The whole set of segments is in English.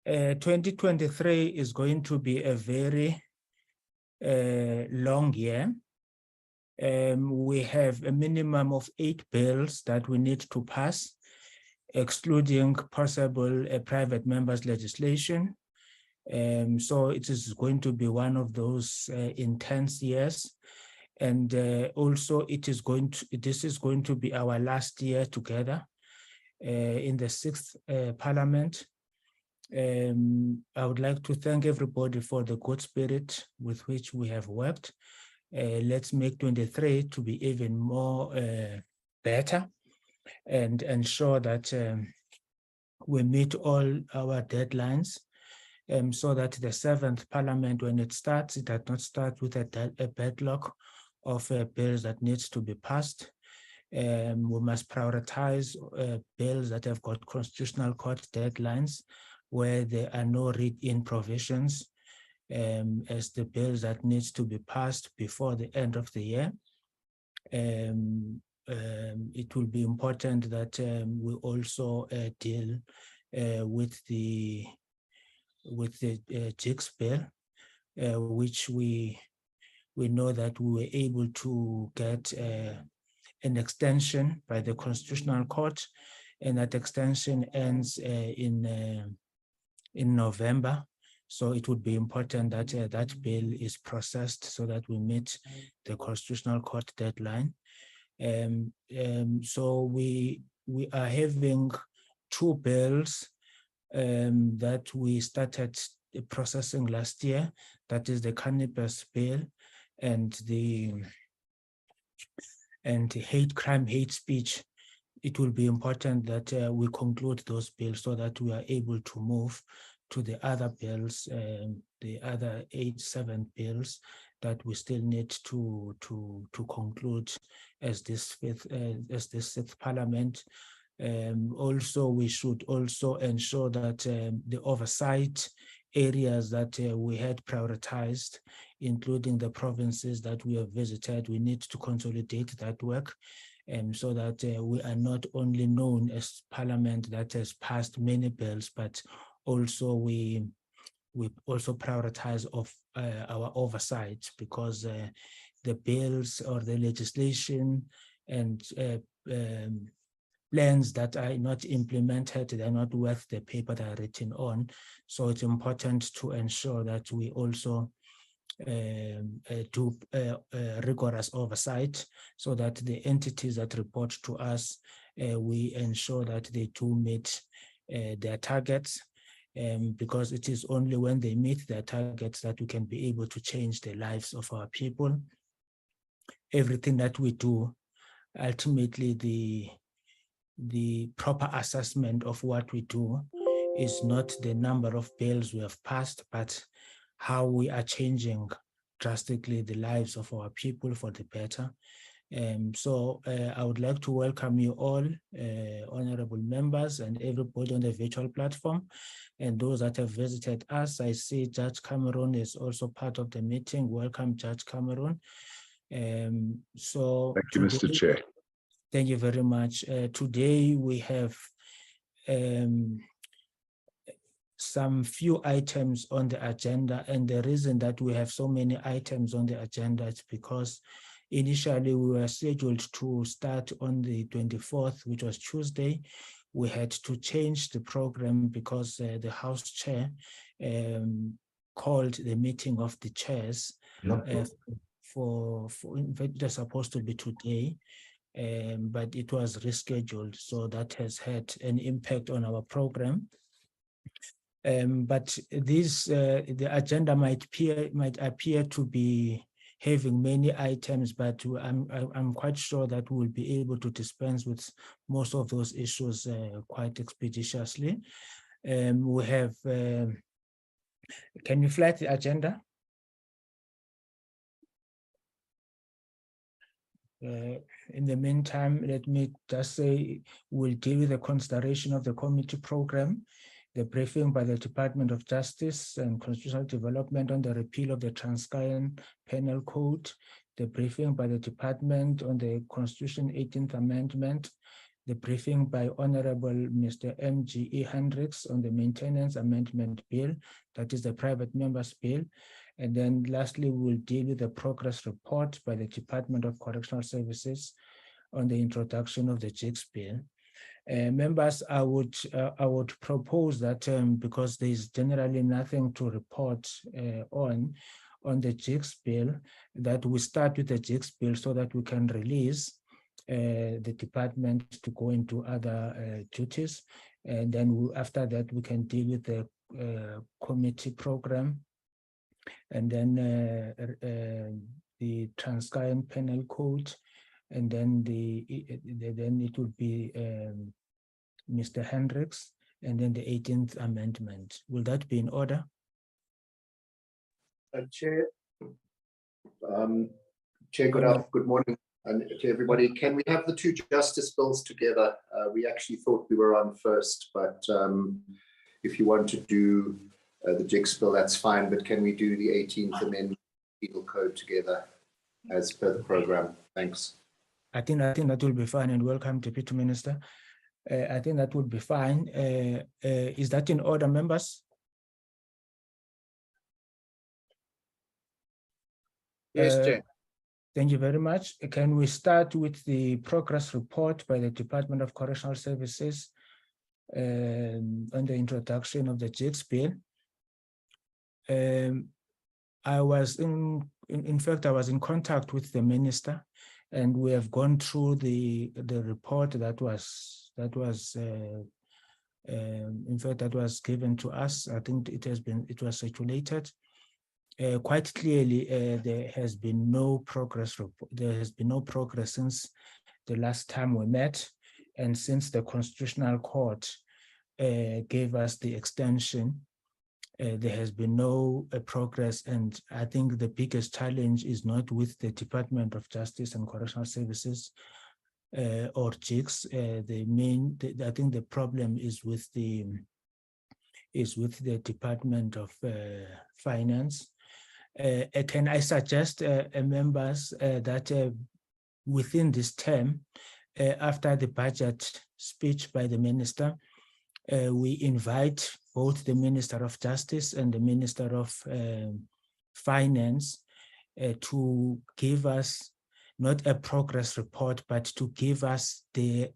2023 is going to be a very long year. We have a minimum of 8 bills that we need to pass, excluding possible private members' legislation. So it is going to be one of those intense years. And also this is going to be our last year together in the 6th Parliament. I would like to thank everybody for the good spirit with which we have worked. Let's make 23 to be even more better and ensure that we meet all our deadlines, so that the 7th Parliament, when it starts, it does not start with a backlog of bills that needs to be passed. We must prioritize bills that have got constitutional court deadlines where there are no read-in provisions as the bills that needs to be passed before the end of the year. It will be important that we also deal with the JICS bill, which we know that we were able to get an extension by the Constitutional Court, and that extension ends in November. So it would be important that that bill is processed so that we meet the Constitutional Court deadline. So we are having 2 bills that we started processing last year. That is the cannabis bill and the hate crime, hate speech. It will be important that we conclude those bills so that we are able to move to the other bills, the other 7 bills that we still need to conclude as this 6th Parliament. Also, we should also ensure that the oversight areas that we had prioritized, including the provinces that we have visited, we need to consolidate that work, so that we are not only known as Parliament that has passed many bills, but also we also prioritize of our oversight, because the bills or the legislation and plans that are not implemented, they're not worth the paper they are written on. So it's important to ensure that we also do rigorous oversight, so that the entities that report to us, we ensure that they do meet their targets, because it is only when they meet their targets that we can be able to change the lives of our people. Everything that we do, ultimately the proper assessment of what we do is not the number of bills we have passed, but how we are changing drastically the lives of our people for the better. So I would like to welcome you all, honorable members and everybody on the virtual platform, and those that have visited us. I see Judge Cameron is also part of the meeting. Welcome, Judge Cameron. So thank you, Mr. Chair. Thank you very much. Today we have some few items on the agenda, and the reason that we have so many items on the agenda is because initially we were scheduled to start on the 24th, which was Tuesday. We had to change the program because the House Chair called the meeting of the chairs for in fact, it was supposed to be today, but it was rescheduled. So that has had an impact on our program. But this, the agenda might appear to be having many items, but I'm quite sure that we'll be able to dispense with most of those issues quite expeditiously. We have, can you flag the agenda? In the meantime, let me just say we'll deal with the consideration of the committee program, the briefing by the Department of Justice and Constitutional Development on the repeal of the Transkeian Penal Code, the briefing by the Department on the Constitution 18th Amendment, the briefing by Honorable Mr. M.G.E. Hendricks on the Maintenance Amendment Bill, that is the private members bill. And then lastly, we will deal with the progress report by the Department of Correctional Services on the introduction of the JICS bill. Members, I would propose that because there is generally nothing to report on the JICS bill, that we start with the JICS bill so that we can release the department to go into other duties. And then after that, we can deal with the committee program, and then the Transkeian penal code, and then then it will be Mr. Hendricks, and then the 18th amendment. Will that be in order? Chair, good morning and to everybody. Can we have the two justice bills together? We actually thought we were on first, but if you want to do the JICS bill, that's fine. But can we do the 18th amendment penal code together as per the program? Thanks. I think that will be fine, and welcome, Deputy Minister. I think that would be fine. Is that in order, members? Yes, Chair. Thank you very much. Can we start with the progress report by the Department of Correctional Services on the introduction of the JICS bill? I was in fact, I was in contact with the minister, and we have gone through the report that was in fact that was given to us. I think it was circulated. Quite clearly, there has been no progress. There has been no progress since the last time we met, and since the Constitutional Court gave us the extension, there has been no progress. And I think the biggest challenge is not with the Department of Justice and Correctional Services or JICS. I think the problem is with the Department of Finance. Can I suggest, members, that within this term, after the budget speech by the minister, we invite both the Minister of Justice and the Minister of Finance to give us not a progress report, but to give us the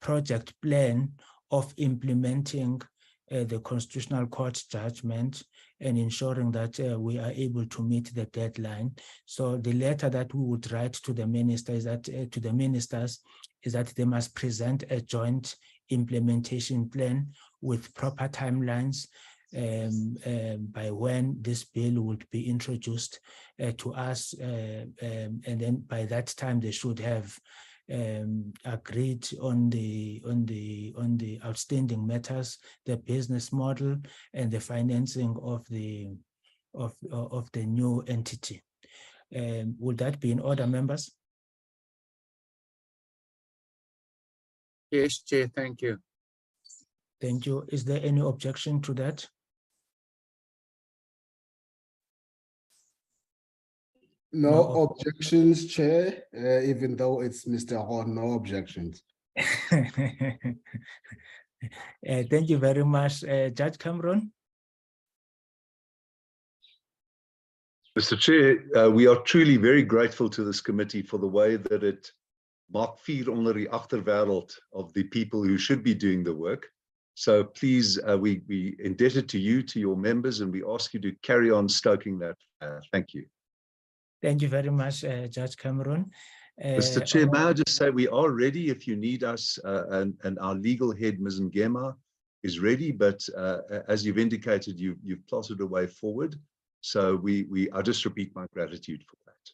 project plan of implementing the Constitutional Court judgment and ensuring that we are able to meet the deadline. So the letter that we would write to the minister is that to the ministers is that they must present a joint implementation plan with proper timelines by when this bill would be introduced to us, and then by that time they should have agreed on the outstanding matters, the business model, and the financing of the new entity. Would that be in order, members? Yes, Chair, thank you. Thank you. Is there any objection to that? No objections, Chair, even though it's Mr. Horn, no objections. Thank you very much. Judge Cameron? Mr. Chair, we are truly very grateful to this committee for the way that it maak vuur onder die agterwêreld of the people who should be doing the work. So please, we indebted to you, to your members, and we ask you to carry on stoking that. Thank you. Thank you very much, Judge Cameron. Mr. Chair, may I just say we are ready if you need us, and our legal head, Ms. Ngema, is ready, but as you've indicated, you've plotted a way forward. So I just repeat my gratitude for that.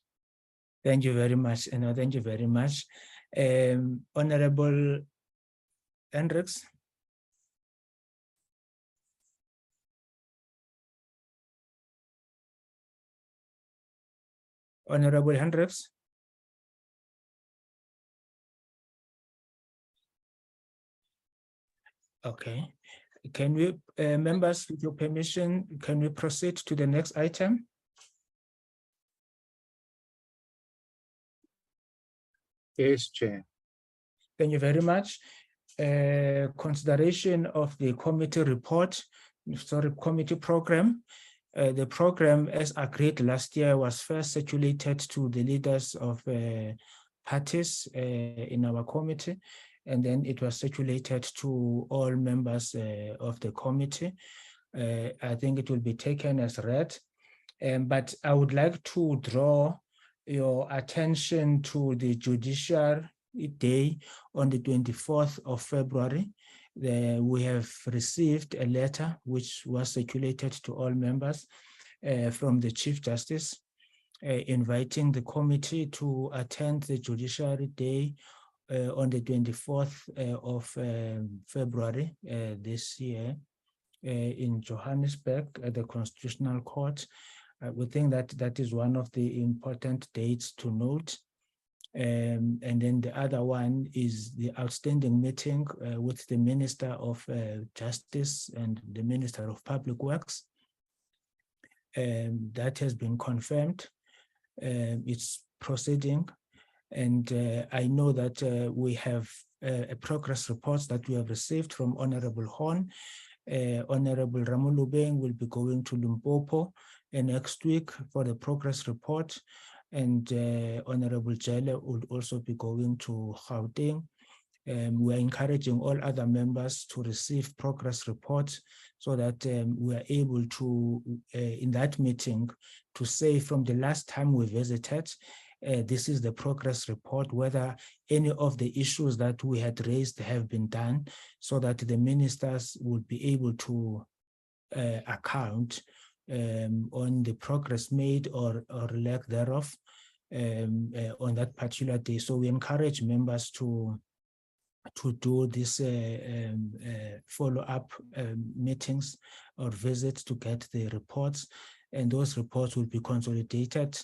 Thank you very much. Thank you very much. Honorable Hendricks. Honorable Hendricks. Okay. Can we, members, with your permission, can we proceed to the next item? Yes, Chair. Thank you very much. Consideration of the committee report, committee program. The program, as agreed last year, was first circulated to the leaders of parties in our committee, and then it was circulated to all members of the committee. I think it will be taken as read, but I would like to draw your attention to the Judiciary Day on the 24th of February. We have received a letter which was circulated to all members from the Chief Justice inviting the committee to attend the Judiciary Day on the 24th of February this year in Johannesburg at the Constitutional Court. We think that that is one of the important dates to note. And then the other one is the outstanding meeting with the Minister of Justice and the Minister of Public Works. That has been confirmed. It's proceeding. And I know that we have a progress report that we have received from Honorable Horn. Honorable Ramulubeng will be going to Limpopo next week for the progress report. And Honorable Jelle will also be going to Gauteng. We are encouraging all other members to receive progress reports so that we are able to, in that meeting, to say from the last time we visited, this is the progress report, whether any of the issues that we had raised have been done, so that the ministers would be able to account on the progress made or lack thereof on that particular day. So we encourage members to do this follow-up meetings or visits to get the reports, and those reports will be consolidated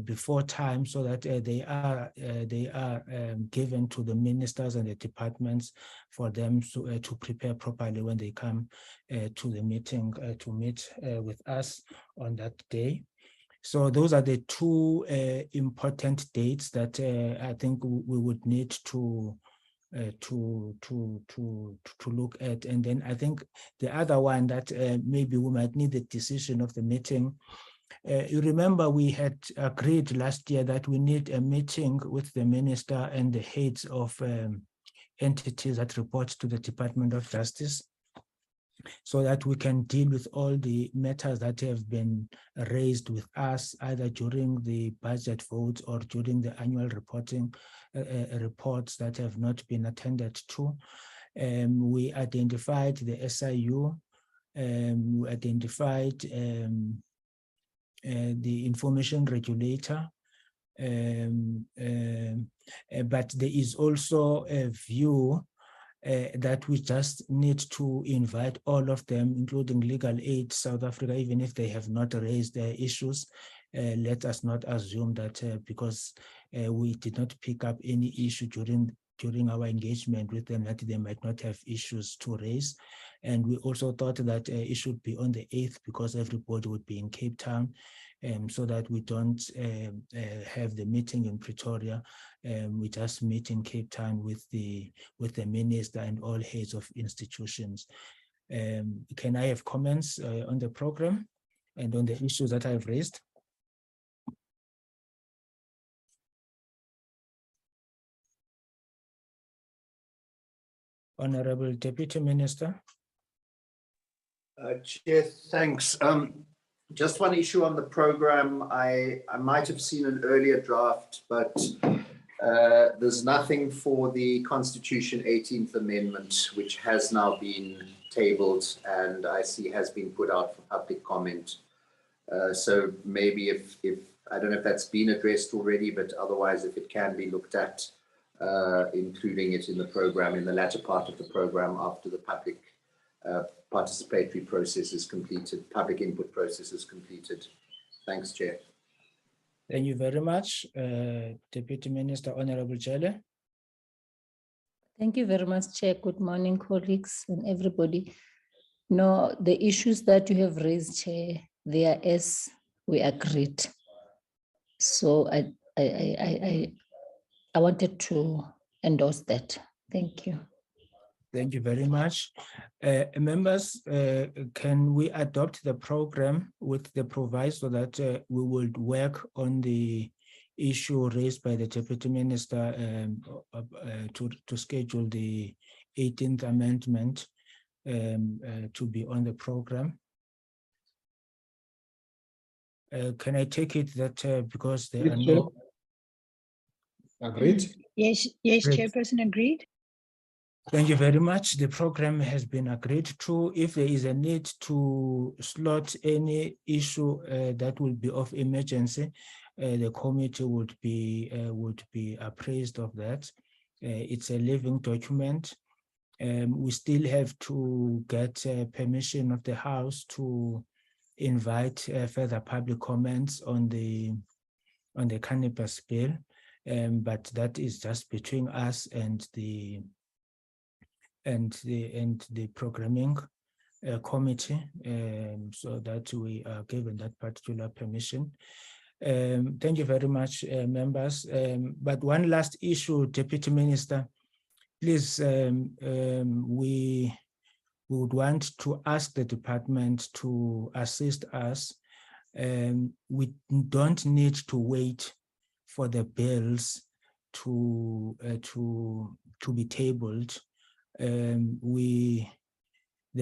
before time so that they are given to the ministers and the departments for them to prepare properly when they come to the meeting to meet with us on that day. So those are the two important dates that I think we would need to look at. And then I think the other one that maybe we might need the decision of the meeting. You remember we had agreed last year that we need a meeting with the minister and the heads of entities that report to the Department of Justice, so that we can deal with all the matters that have been raised with us, either during the budget votes or during the annual reporting reports that have not been attended to. We identified the SIU, we identified the information regulator, but there is also a view that we just need to invite all of them, including Legal Aid South Africa, even if they have not raised their issues. Let us not assume that because we did not pick up any issue during our engagement with them, that they might not have issues to raise. And we also thought that it should be on the 8th because everybody would be in Cape Town, so that we don't have the meeting in Pretoria. We just meet in Cape Town with the minister and all heads of institutions. Can I have comments on the program and on the issues that I've raised? Honorable Deputy Minister. Chair, thanks. Just one issue on the program. I might have seen an earlier draft, but there's nothing for the Constitution 18th Amendment, which has now been tabled and I see has been put out for public comment. So maybe if I don't know if that's been addressed already, but otherwise if it can be looked at, including it in the program, in the latter part of the program after the public participatory process is completed, public input process is completed. Thanks, Chair. Thank you very much, Deputy Minister. Honorable Jelle. Thank you very much, Chair. Good morning, colleagues and everybody. No, the issues that you have raised, Chair, they are as we agreed. So I wanted to endorse that. Thank you. Thank you very much. Members, can we adopt the program with the proviso that we will work on the issue raised by the Deputy Minister to schedule the 18th amendment to be on the program? Can I take it that because there are no... Agreed? Yes, Great. Chairperson, agreed. Thank you very much. The program has been agreed to. If there is a need to slot any issue that will be of emergency, the committee would be appraised of that. It's a living document. We still have to get permission of the House to invite further public comments on the cannabis bill, but that is just between us and the programming committee, so that we are given that particular permission. Thank you very much, members. But one last issue, Deputy Minister, please, we would want to ask the department to assist us. We don't need to wait for the bills to be tabled. The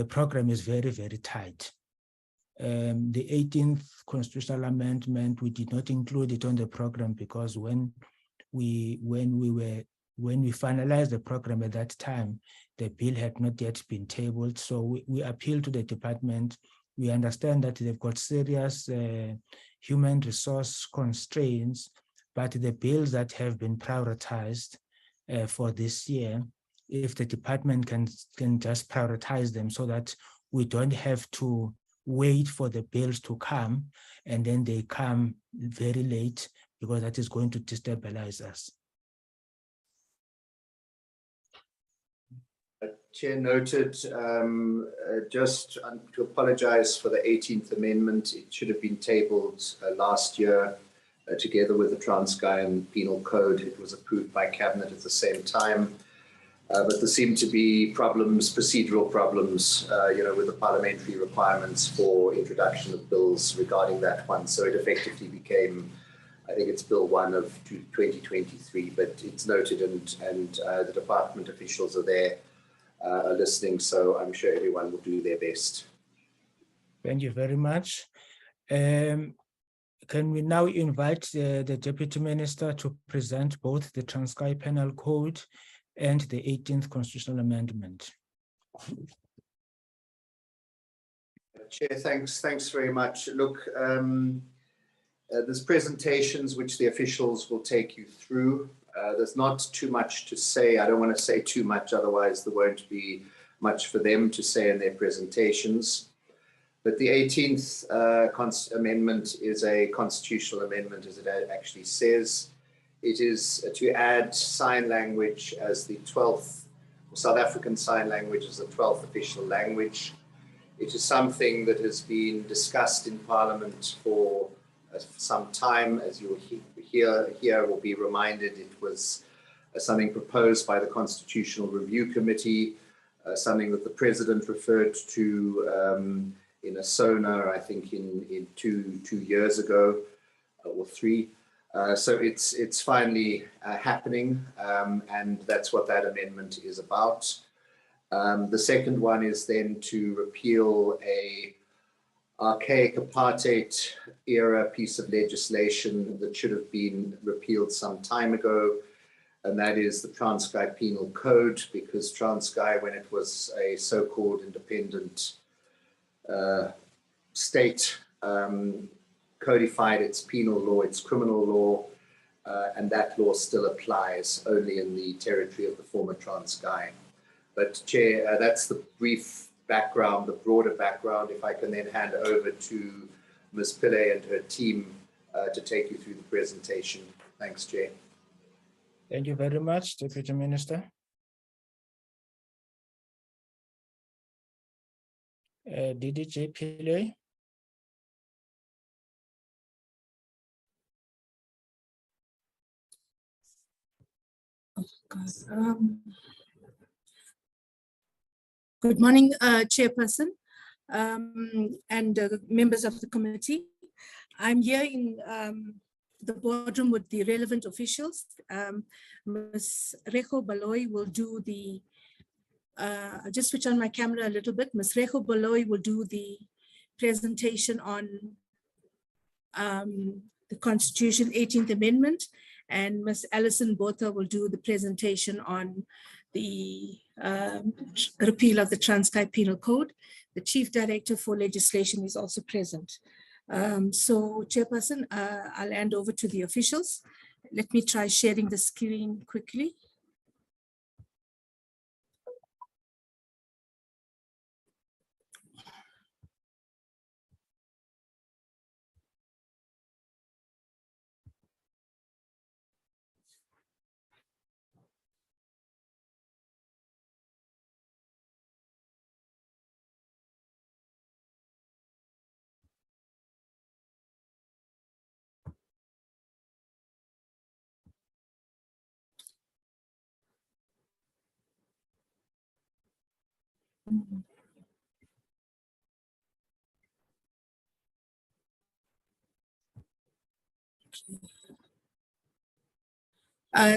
program is very, very tight. The 18th constitutional amendment, we did not include it on the program because when we finalized the program at that time, the bill had not yet been tabled. So we appeal to the department. We understand that they've got serious human resource constraints, but the bills that have been prioritized for this year, if the department can just prioritize them so that we don't have to wait for the bills to come and then they come very late, because that is going to destabilize us. Chair noted, just to apologize for the 18th amendment. It should have been tabled last year together with the Transkeian Penal Code. It was approved by Cabinet at the same time. But there seemed to be problems, procedural problems, with the parliamentary requirements for introduction of bills regarding that one. So it effectively became, I think it's Bill 1 of 2023, but it's noted and the department officials are there are listening. So I'm sure everyone will do their best. Thank you very much. Can we now invite the Deputy Minister to present both the Transkei Penal Code and the 18th Constitutional Amendment? Chair, thanks very much. Look, there's presentations which the officials will take you through. There's not too much to say. I don't want to say too much, otherwise there won't be much for them to say in their presentations. But the 18th amendment is a constitutional amendment, as it actually says. It is to add sign language as the 12th, South African Sign Language as the 12th official language. It is something that has been discussed in Parliament for some time. As you will hear or be reminded, it was something proposed by the Constitutional Review Committee, something that the President referred to in a SONA, I think in two years ago or three. So it's finally happening, and that's what that amendment is about. The second one is then to repeal a archaic apartheid era piece of legislation that should have been repealed some time ago, and that is the Transkei Penal Code, because Transkei, when it was a so-called independent state, codified its penal law, its criminal law, and that law still applies only in the territory of the former Transkei. But Chair, that's the brief background, the broader background. If I can then hand over to Ms. Pillay and her team to take you through the presentation. Thanks, Chair. Thank you very much, Deputy Minister. DDJ Pillay. Good morning, Chairperson and members of the committee. I'm here in the boardroom with the relevant officials. Ms. Reho Baloy will do the, I'll just switch on my camera a little bit. Ms. Reho Baloy will do the presentation on the Constitution 18th Amendment, and Ms. Alison Botha will do the presentation on the repeal of the Transkeian Penal Code. The Chief Director for Legislation is also present. So, Chairperson, I'll hand over to the officials. Let me try sharing the screen quickly.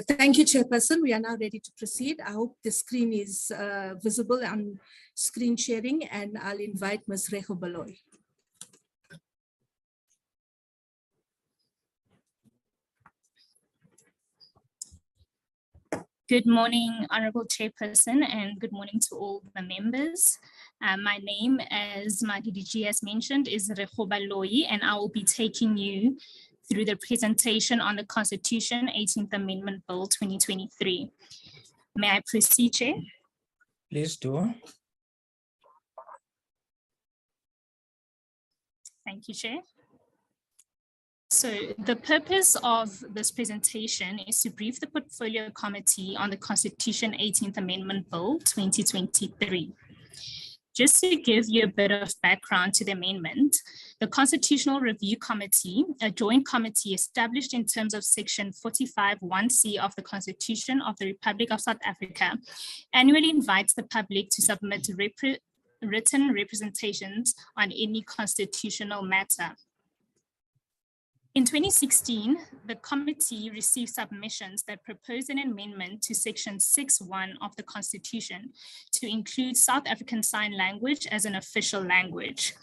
Thank you, Chairperson. We are now ready to proceed. I hope the screen is visible on screen sharing, and I'll invite Ms. Reho Baloy. Good morning, Honorable Chairperson, and good morning to all the members. My name, as my DDG has mentioned, is Reho Baloy, and I will be taking you through the presentation on the Constitution 18th Amendment Bill 2023. May I proceed, Chair? Please do. Thank you, Chair. So the purpose of this presentation is to brief the Portfolio Committee on the Constitution 18th Amendment Bill 2023. Just to give you a bit of background to the amendment, the Constitutional Review Committee, a joint committee established in terms of Section 45(1)(c) of the Constitution of the Republic of South Africa, annually invites the public to submit written representations on any constitutional matter. In 2016, the committee received submissions that proposed an amendment to Section 6(1) of the Constitution to include South African Sign Language as an official language.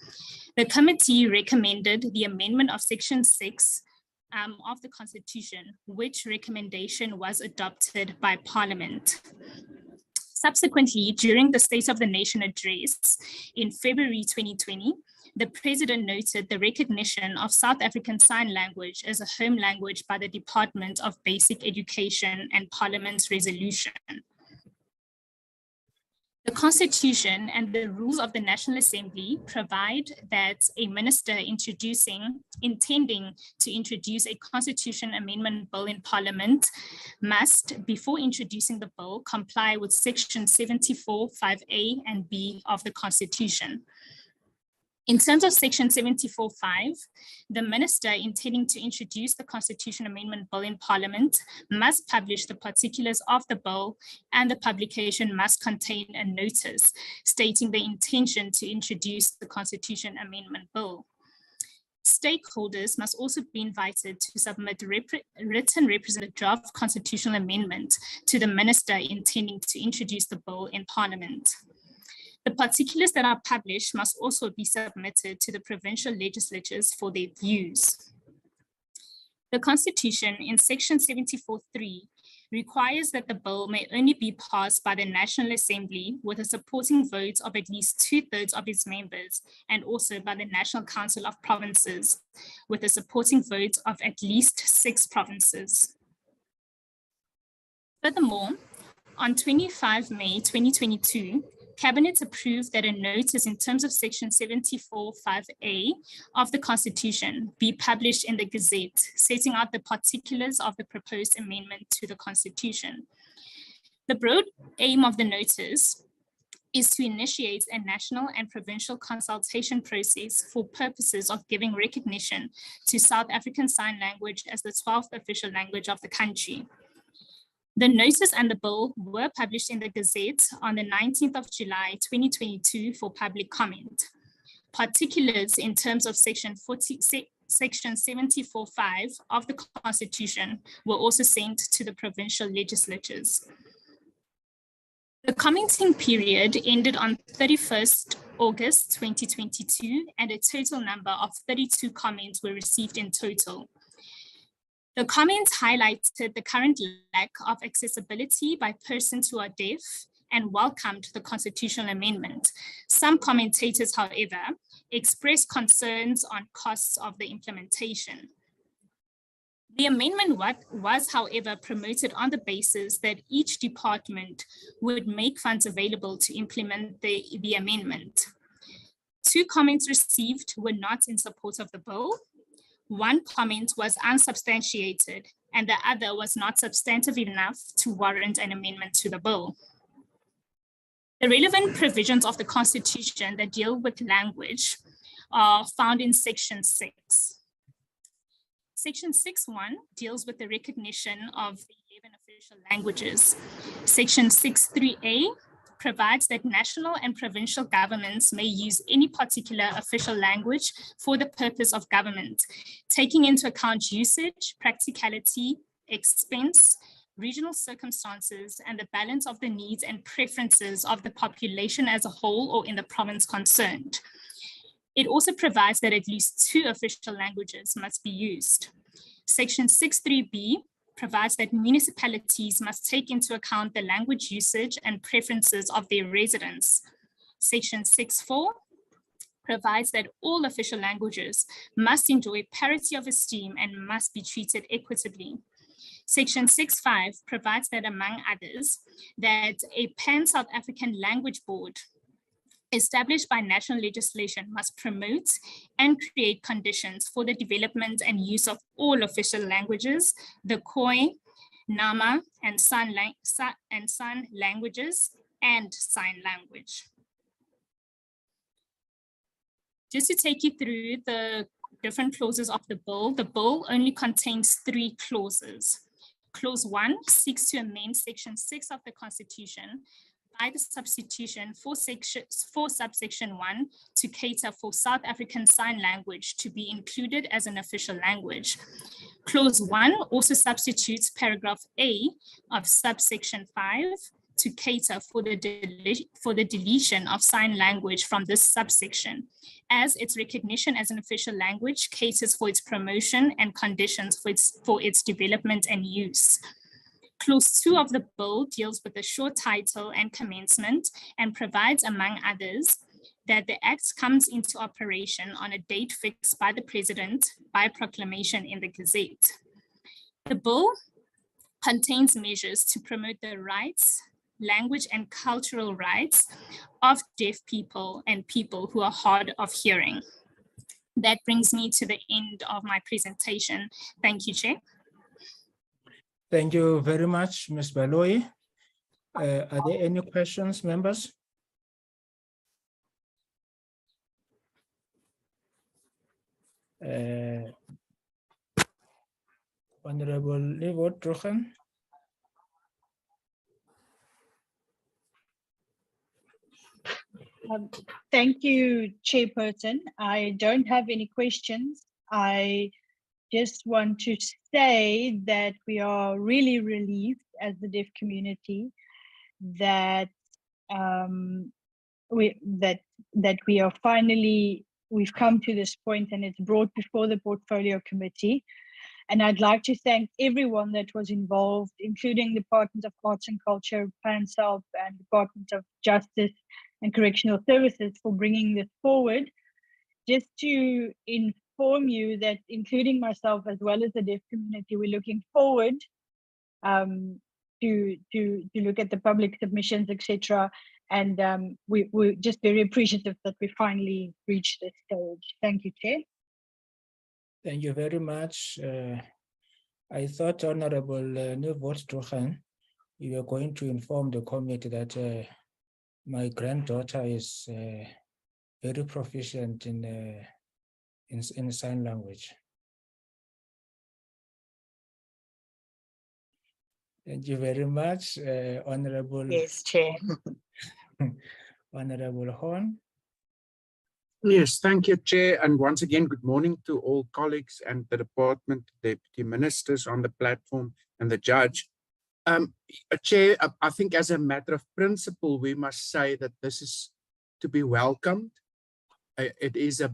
The committee recommended the amendment of Section 6 of the Constitution, which recommendation was adopted by Parliament. Subsequently, during the State of the Nation address in February 2020, the President noted the recognition of South African Sign Language as a home language by the Department of Basic Education and Parliament's resolution. The Constitution and the rules of the National Assembly provide that a minister intending to introduce a Constitution Amendment Bill in Parliament must, before introducing the bill, comply with Section 74(5)(a) and (b) of the Constitution. In terms of Section 74(5), the minister intending to introduce the Constitution Amendment Bill in Parliament must publish the particulars of the bill, and the publication must contain a notice stating the intention to introduce the Constitution Amendment Bill. Stakeholders must also be invited to submit written representative draft constitutional amendment to the minister intending to introduce the bill in Parliament. The particulars that are published must also be submitted to the provincial legislatures for their views. The Constitution in Section 74(3) requires that the bill may only be passed by the National Assembly with a supporting vote of at least 2/3 of its members, and also by the National Council of Provinces with a supporting vote of at least 6 provinces. Furthermore, on 25 May 2022, Cabinet approved that a notice in terms of Section 74(5)(a) of the Constitution be published in the Gazette, setting out the particulars of the proposed amendment to the Constitution. The broad aim of the notice is to initiate a national and provincial consultation process for purposes of giving recognition to South African Sign Language as the 12th official language of the country. The notice and the bill were published in the Gazette on the 19th of July, 2022 for public comment. Particulars in terms of section 74.5 of the Constitution were also sent to the provincial legislatures. The commenting period ended on 31st August 2022, and a total number of 32 comments were received in total. The comments highlighted the current lack of accessibility by persons who are deaf and welcomed the constitutional amendment. Some commentators, however, expressed concerns on costs of the implementation. The amendment was, however, promoted on the basis that each department would make funds available to implement the amendment. 2 comments received were not in support of the bill. 1 comment was unsubstantiated, and the other was not substantive enough to warrant an amendment to the bill. The relevant provisions of the Constitution that deal with language are found in section 6. Section 6.1 deals with the recognition of the 11 official languages. Section 6.3a provides that national and provincial governments may use any particular official language for the purpose of government, taking into account usage, practicality, expense, regional circumstances, and the balance of the needs and preferences of the population as a whole or in the province concerned. It also provides that at least 2 official languages must be used. Section 6.3b provides that municipalities must take into account the language usage and preferences of their residents. Section 6.4 provides that all official languages must enjoy parity of esteem and must be treated equitably. Section 6.5 provides that, among others, that a pan-South African language board established by national legislation must promote and create conditions for the development and use of all official languages, the Khoi, Nama, and San languages, and sign language. Just to take you through the different clauses of the bill only contains 3 clauses. Clause 1 seeks to amend section 6 of the Constitution by the substitution for subsection 1 to cater for South African Sign Language to be included as an official language. Clause 1 also substitutes paragraph A of subsection 5 to cater for the deletion of sign language from this subsection, as its recognition as an official language caters for its promotion and conditions for its development and use. Clause 2 of the bill deals with the short title and commencement and provides, among others, that the Act comes into operation on a date fixed by the President by proclamation in the Gazette. The bill contains measures to promote the rights, language, and cultural rights of deaf people and people who are hard of hearing. That brings me to the end of my presentation. Thank you, Chair. Thank you very much, Ms. Baloyi. Are there any questions, members? Honorable Levo Trochen. Thank you, Chairperson. I don't have any questions. I just want to say that we are really relieved as the deaf community that we are finally, we've come to this point and it's brought before the Portfolio Committee. And I'd like to thank everyone that was involved, including Department of Arts and Culture, PanSouth, and Department of Justice and Correctional Services for bringing this forward. Just to inform you that, including myself as well as the deaf community, we're looking forward to look at the public submissions, etc. And we're just very appreciative that we finally reached this stage. Thank you, Chair. Thank you very much. I thought, Honorable Nevot Trochen, you were going to inform the committee that my granddaughter is very proficient in sign language. Thank you very much, Honorable. Yes, Chair. Honorable Horn. Yes, thank you, Chair. And once again, good morning to all colleagues and the department, deputy ministers on the platform and the judge. Chair, I think as a matter of principle, we must say that this is to be welcomed. It is a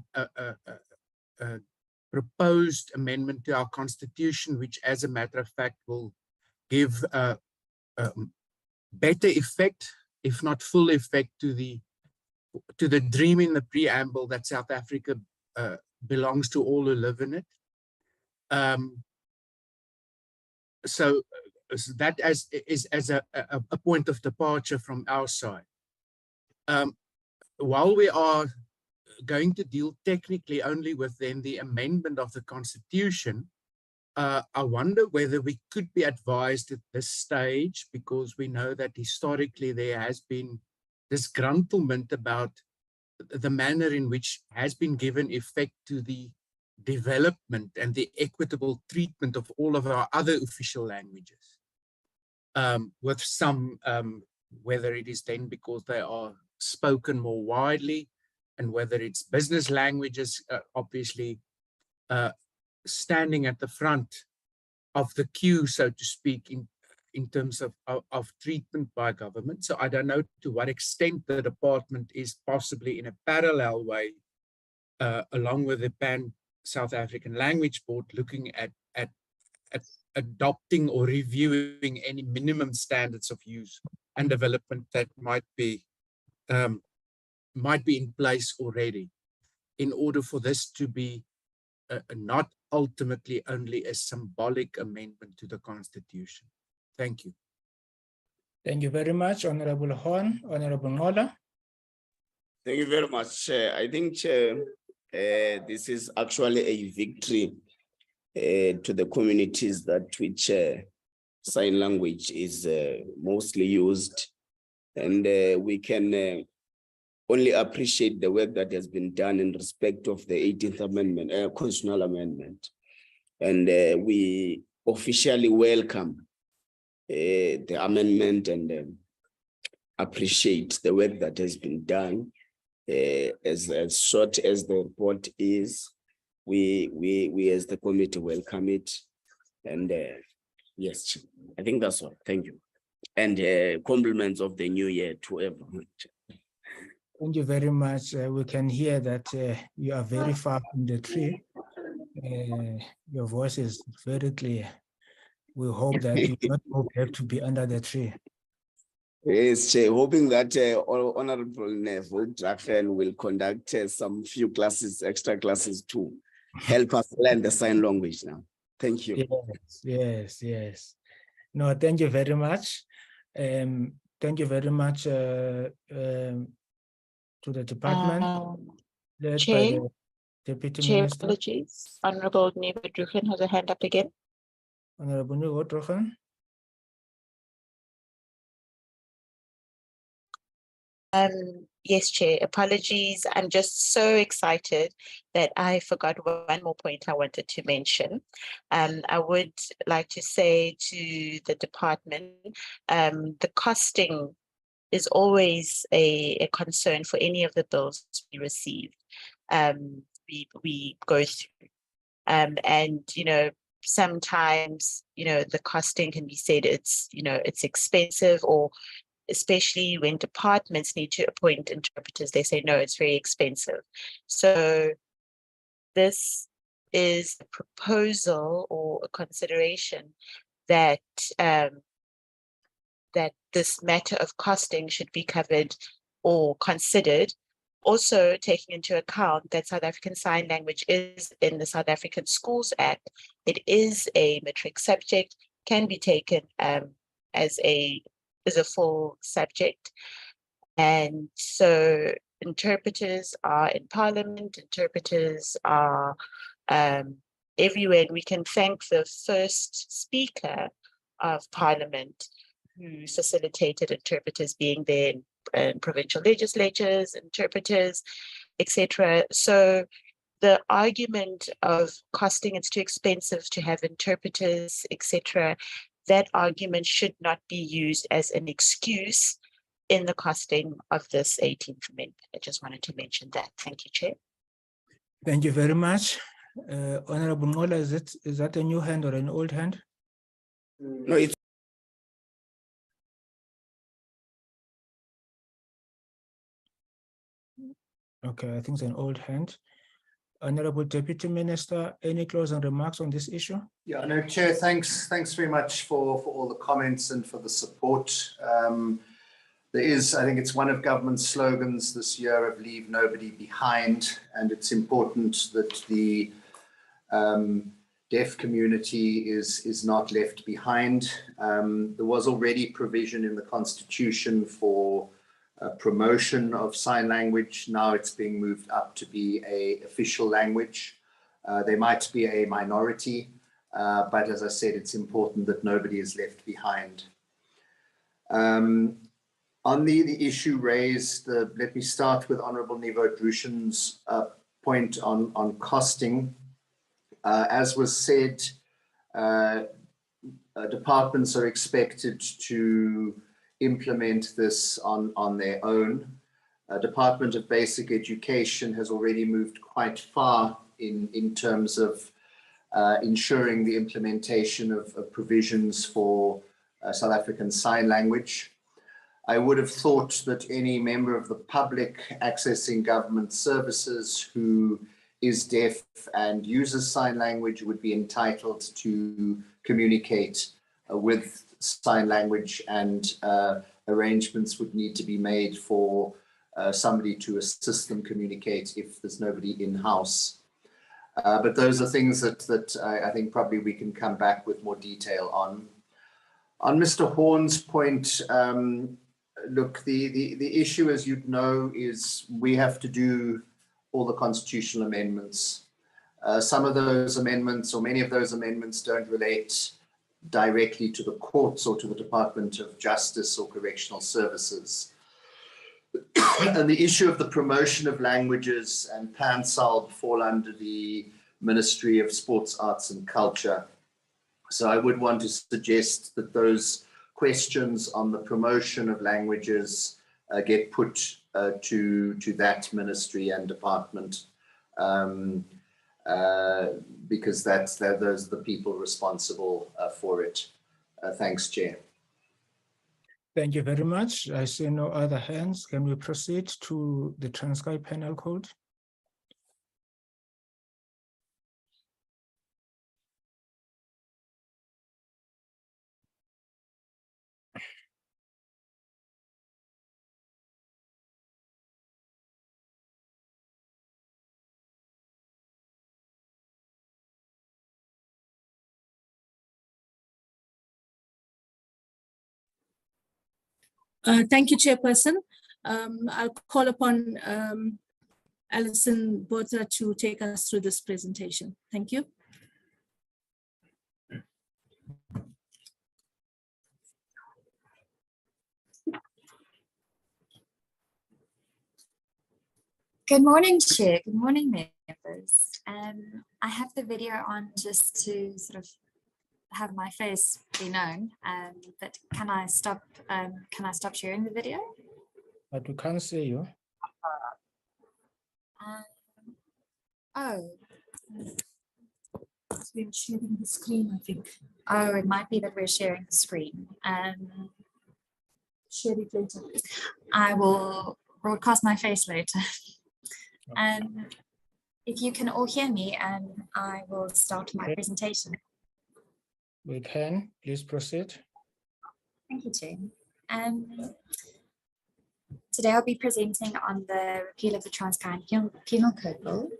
proposed amendment to our constitution, which as a matter of fact will give better effect, if not full effect, to the dream in the preamble that South Africa belongs to all who live in it. So that is as a point of departure from our side. While we are going to deal technically only with then the amendment of the Constitution, I wonder whether we could be advised at this stage, because we know that historically there has been disgruntlement about the manner in which has been given effect to the development and the equitable treatment of all of our other official languages. With some, whether it is then because they are spoken more widely, and whether it's business languages, obviously standing at the front of the queue, so to speak, in terms of treatment by government. So I don't know to what extent the department is possibly in a parallel way, along with the Pan-South African Language Board, looking at adopting or reviewing any minimum standards of use and development that might be in place already, in order for this to be not ultimately only a symbolic amendment to the Constitution. Thank you. Thank you very much, Honorable Horn. Honorable Ngola. Thank you very much, Chair. I think, Chair, this is actually a victory to the communities that which sign language is mostly used. And we can only appreciate the work that has been done in respect of the 18th Amendment, Constitutional Amendment. And we officially welcome the amendment and appreciate the work that has been done. As short as the report is, we as the committee welcome it. And yes, I think that's all. Thank you. And compliments of the new year to everyone. Thank you very much. We can hear that you are very far from the tree. Your voice is very clear. We hope that you not go back to be under the tree. Yes, Chair, hoping that Honorable Drachen will conduct some few classes, extra classes to help us learn the sign language now. Thank you. Yes. No, thank you very much. Thank you very much to the department. Led Chair, by the Deputy Chair, Minister. apologies. Honorable Neva Druchen has a hand up again. Honorable Neva Druchen. Yes, Chair, apologies. I'm just so excited that I forgot one more point I wanted to mention. I would like to say to the department, the costing is always a concern for any of the bills we receive. We go through. And, you know, sometimes, you know, the costing can be said it's, you know, it's expensive, or especially when departments need to appoint interpreters, they say, no, it's very expensive. So this is a proposal or a consideration that that this matter of costing should be covered or considered, also taking into account that South African Sign Language is in the South African Schools Act. It is a matric subject, can be taken as a full subject. And so interpreters are in Parliament, interpreters are everywhere. And we can thank the first Speaker of Parliament who facilitated interpreters being there in provincial legislatures, interpreters, etc. So the argument of costing, it's too expensive to have interpreters, etc., that argument should not be used as an excuse in the costing of this 18th amendment. I just wanted to mention that. Thank you, Chair. Thank you very much. Honorable Ngola, is that a new hand or an old hand? No, it's Okay, I think it's an old hand. Honorable Deputy Minister, any closing remarks on this issue? Yeah, no, Chair, thanks very much for all the comments and for the support. There is, I think it's one of government's slogans this year of leave nobody behind, and it's important that the deaf community is not left behind. There was already provision in the Constitution for promotion of sign language. Now it's being moved up to be an official language. There might be a minority, but as I said, it's important that nobody is left behind. On the issue raised, let me start with Honourable Nivo Drushin's point on costing. As was said, departments are expected to implement this on their own. Department of Basic Education has already moved quite far in terms of ensuring the implementation of provisions for South African Sign Language. I would have thought that any member of the public accessing government services who is deaf and uses sign language would be entitled to communicate with sign language, and arrangements would need to be made for somebody to assist them communicate if there's nobody in-house. But those are things that I think probably we can come back with more detail on. On Mr. Horn's point, look, the issue, as you'd know, is we have to do all the constitutional amendments. Some of those amendments, or many of those amendments, don't relate directly to the courts or to the Department of Justice or Correctional Services. And the issue of the promotion of languages and Pansalb fall under the Ministry of Sports, Arts and Culture. So I would want to suggest that those questions on the promotion of languages get put to that ministry and department, because those are the people responsible for it. Thanks, Chair. Thank you very much. I see no other hands. Can we proceed to the Transkei Penal Code? Thank you, Chairperson. I'll call upon Alison Botha to take us through this presentation. Thank you. Good morning, Chair. Good morning, members. I have the video on just to sort of have my face be known, but can I stop sharing the video? But we can't see you. Oh. We're sharing the screen, I think. Oh, it might be that we're sharing the screen. Share it later. I will broadcast my face later. If you can all hear me, I will start my presentation. We can. Please proceed. Thank you, Chair. Today I'll be presenting on the repeal of the Transkeian Penal Code Bill.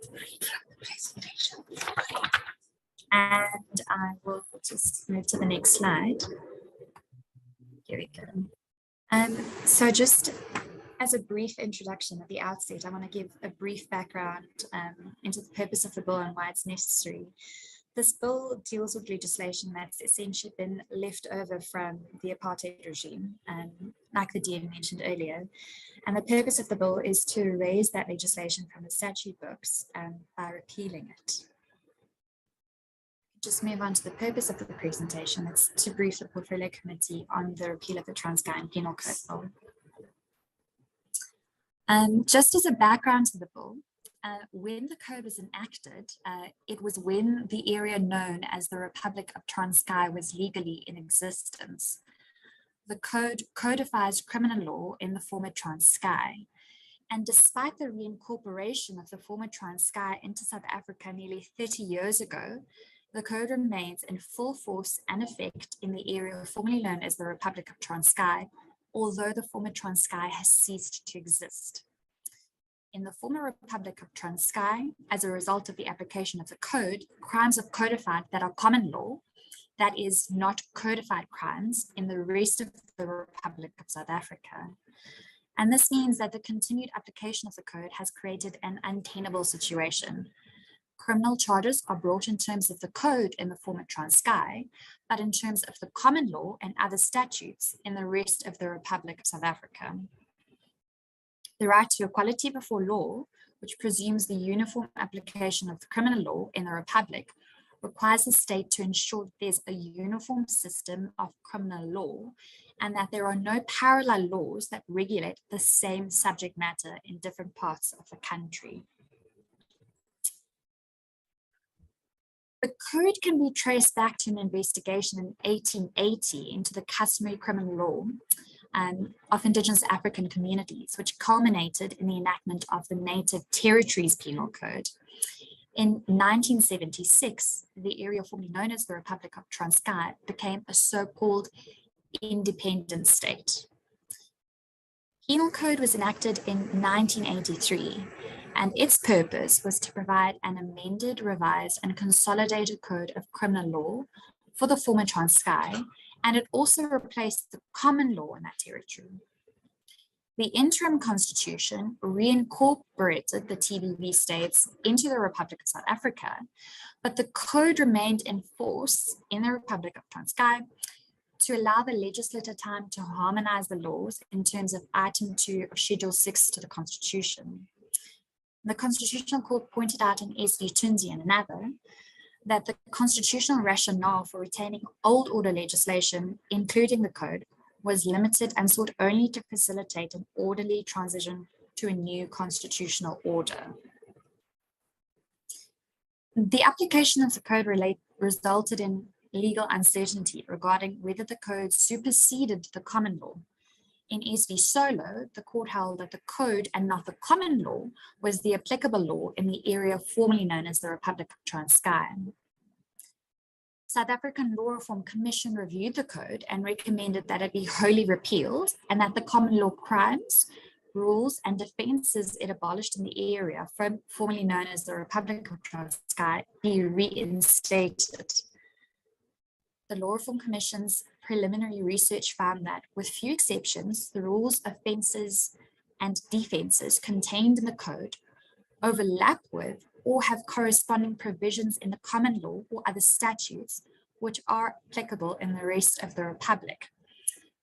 And I will just move to the next slide. Here we go. So just as a brief introduction at the outset, I want to give a brief background into the purpose of the bill and why it's necessary. This bill deals with legislation that's essentially been left over from the apartheid regime, like the DN mentioned earlier. And the purpose of the bill is to erase that legislation from the statute books by repealing it. just move on to the purpose of the presentation. It's to brief the Portfolio Committee on the repeal of the Transkeian Penal Code Bill. Just as a background to the bill, when the code was enacted, it was when the area known as the Republic of Transkei was legally in existence. The code codifies criminal law in the former Transkei. And despite the reincorporation of the former Transkei into South Africa nearly 30 years ago, the code remains in full force and effect in the area formerly known as the Republic of Transkei, although the former Transkei has ceased to exist. In the former Republic of Transkei, as a result of the application of the code, crimes are codified that are common law, that is, not codified crimes in the rest of the Republic of South Africa. And this means that the continued application of the code has created an untenable situation. Criminal charges are brought in terms of the code in the former Transkei, but in terms of the common law and other statutes in the rest of the Republic of South Africa. The right to equality before law, which presumes the uniform application of the criminal law in the Republic, requires the state to ensure that there's a uniform system of criminal law and that there are no parallel laws that regulate the same subject matter in different parts of the country. The code can be traced back to an investigation in 1880 into the customary criminal law of Indigenous African communities, which culminated in the enactment of the Native Territories Penal Code. In 1976, the area formerly known as the Republic of Transkei became a so-called independent state. Penal Code was enacted in 1983, and its purpose was to provide an amended, revised, and consolidated code of criminal law for the former Transkei, and it also replaced the common law in that territory. The interim constitution reincorporated the TBV states into the Republic of South Africa, but the code remained in force in the Republic of Transkei to allow the legislature time to harmonize the laws in terms of Item 2 of Schedule 6 to the Constitution. The Constitutional Court pointed out in SV Tunzi and another that the constitutional rationale for retaining old order legislation, including the code, was limited and sought only to facilitate an orderly transition to a new constitutional order. The application of the code resulted in legal uncertainty regarding whether the code superseded the common law. In SV Solo, the court held that the code and not the common law was the applicable law in the area formerly known as the Republic of Transkei. South African Law Reform Commission reviewed the code and recommended that it be wholly repealed and that the common law crimes, rules, and offences it abolished in the area formerly known as the Republic of Transkei be reinstated. The Law Reform Commission's preliminary research found that, with few exceptions, the rules, offences, and defences contained in the code overlap with or have corresponding provisions in the common law or other statutes which are applicable in the rest of the Republic,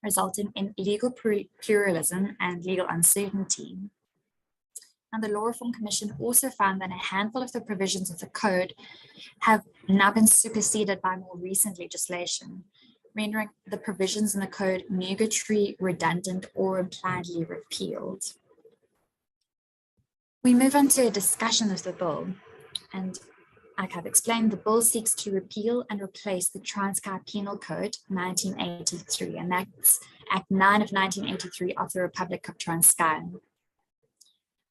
resulting in legal pluralism and legal uncertainty. And the Law Reform Commission also found that a handful of the provisions of the code have now been superseded by more recent legislation, rendering the provisions in the code nugatory, redundant, or impliedly repealed. We move on to a discussion of the bill, and like I've explained, the bill seeks to repeal and replace the Transkei Penal Code 1983, and that's Act 9 of 1983 of the Republic of Transkei.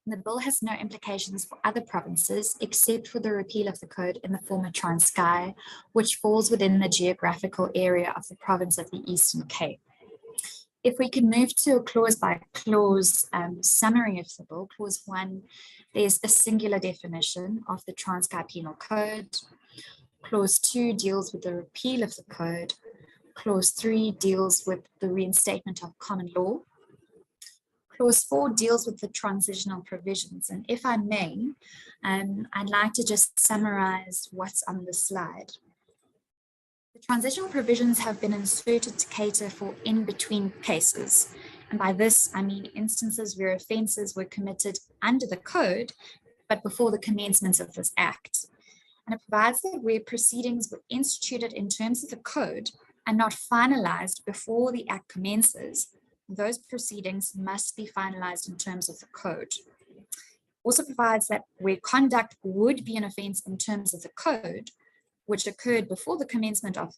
The bill has no implications for other provinces except for the repeal of the code in the former Transkei, which falls within the geographical area of the province of the Eastern Cape. If we can move to a clause by clause summary of the bill, clause 1, there's a singular definition of the Transkei Penal Code. Clause 2 deals with the repeal of the code. Clause 3 deals with the reinstatement of common law. Clause 4 deals with the transitional provisions. And if I may, I'd like to just summarize what's on the slide. The transitional provisions have been inserted to cater for in-between cases. And by this, I mean instances where offences were committed under the code, but before the commencement of this act. And it provides that where proceedings were instituted in terms of the code and not finalized before the act commences, those proceedings must be finalized in terms of the code. Also provides that where conduct would be an offense in terms of the code, which occurred before the commencement of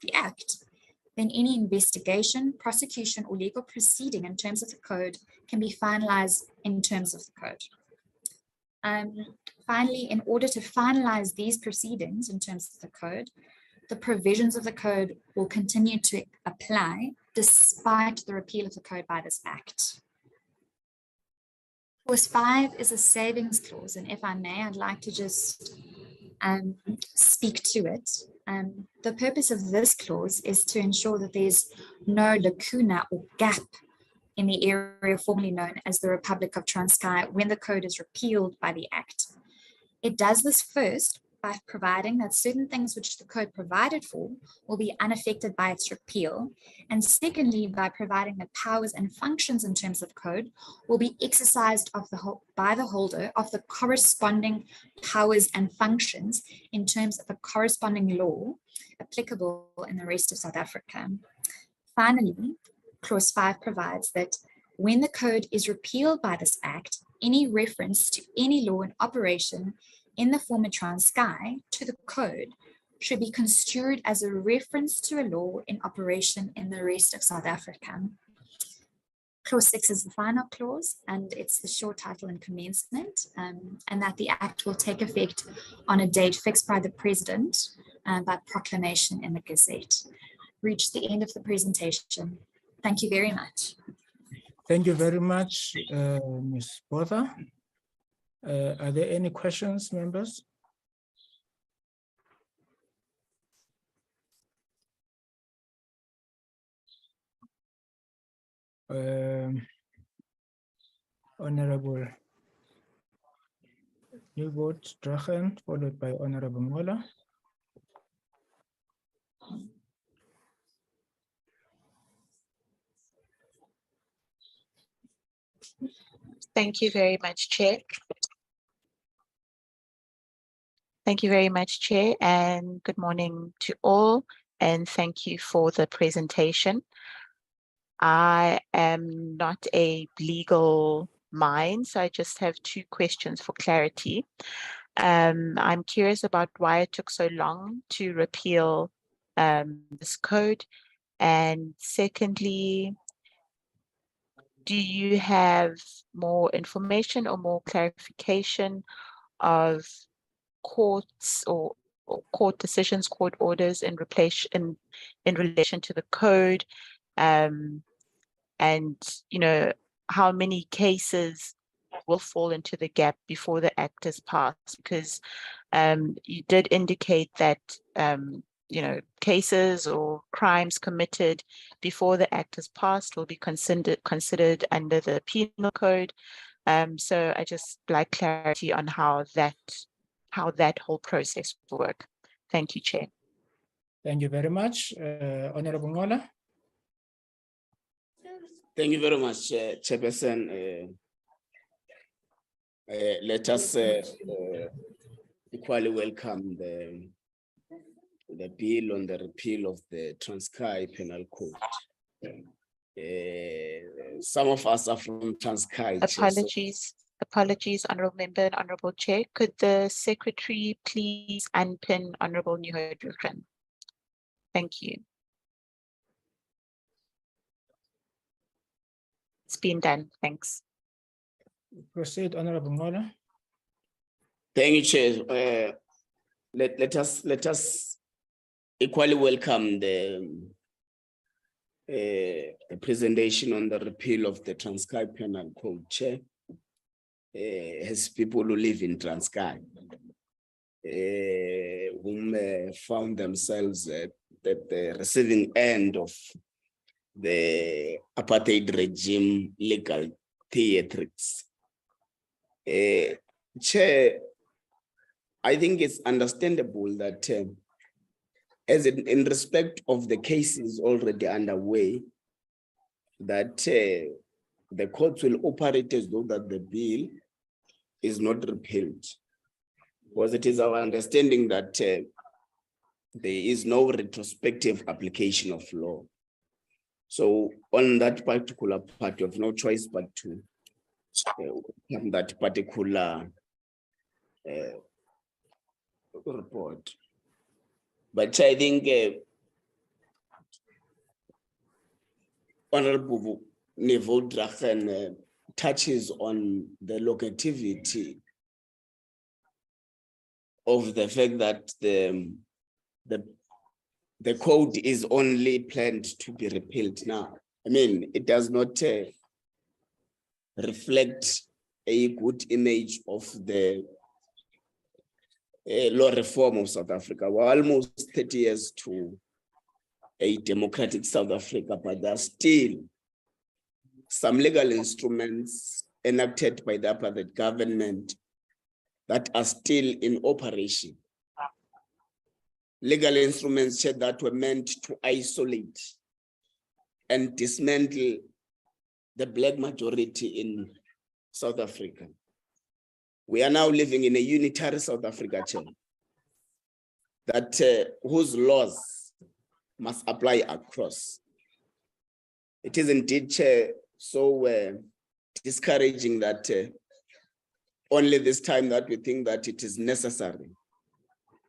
the act, then any investigation, prosecution, or legal proceeding in terms of the code can be finalized in terms of the code. Finally, in order to finalize these proceedings in terms of the code, the provisions of the code will continue to apply despite the repeal of the code by this act. Clause 5 is a savings clause, and if I may, I'd like to just speak to it. The purpose of this clause is to ensure that there's no lacuna or gap in the area formerly known as the Republic of Transkei when the code is repealed by the Act. It does this first by providing that certain things which the code provided for will be unaffected by its repeal, and secondly, by providing that powers and functions in terms of code will be exercised by the holder of the corresponding powers and functions in terms of a corresponding law applicable in the rest of South Africa. Finally, Clause 5 provides that when the code is repealed by this Act, any reference to any law in operation in the former Transkei to the code should be construed as a reference to a law in operation in the rest of South Africa. Clause 6 is the final clause, and it's the short title and commencement, and that the Act will take effect on a date fixed by the President by proclamation in the Gazette. Reached the end of the presentation. Thank you very much. Thank you very much, Ms. Botha. Are there any questions, members? Honorable Newbold Drachen, followed by Honorable Mola. Thank you very much, Chair. Thank you very much, Chair, and good morning to all, and thank you for the presentation. I am not a legal mind, so I just have two questions for clarity. I'm curious about why it took so long to repeal this code, and secondly, do you have more information or more clarification of courts or court decisions, court orders in relation to the code, and you know, how many cases will fall into the gap before the Act is passed? Because you did indicate that you know, cases or crimes committed before the Act is passed will be considered under the Penal Code. So I just like clarity on how that whole process will work. Thank you, Chair. Thank you very much. Honorable Mola. Thank you very much, Chairperson. Let us equally welcome the bill on the repeal of the Transkei Penal Code. Some of us are from Transkei. Apologies, Honourable Member and Honourable Chair. Could the Secretary please unpin Honourable Hendricks? Thank you. It's been done. Thanks. Proceed, Honourable Mola. Thank you, Chair. Let us equally welcome the presentation on the repeal of the Transkei Penal Code, Chair. As people who live in Transkei, whom found themselves at the receiving end of the apartheid regime legal theatrics. Chair, I think it's understandable that as in respect of the cases already underway, that the courts will operate as though that the bill is not repealed. Because it is our understanding that there is no retrospective application of law. So on that particular part, you have no choice but to have that particular report. But I think Honorable Neville Drachen touches on the locativity of the fact that the code is only planned to be repealed now. I mean, it does not reflect a good image of the law reform of South Africa. We're almost 30 years to a democratic South Africa, but there are still some legal instruments enacted by the apartheid government that are still in operation. Legal instruments that were meant to isolate and dismantle the Black majority in South Africa. We are now living in a unitary South Africa, that whose laws must apply across. It is indeed so discouraging that only this time that we think that it is necessary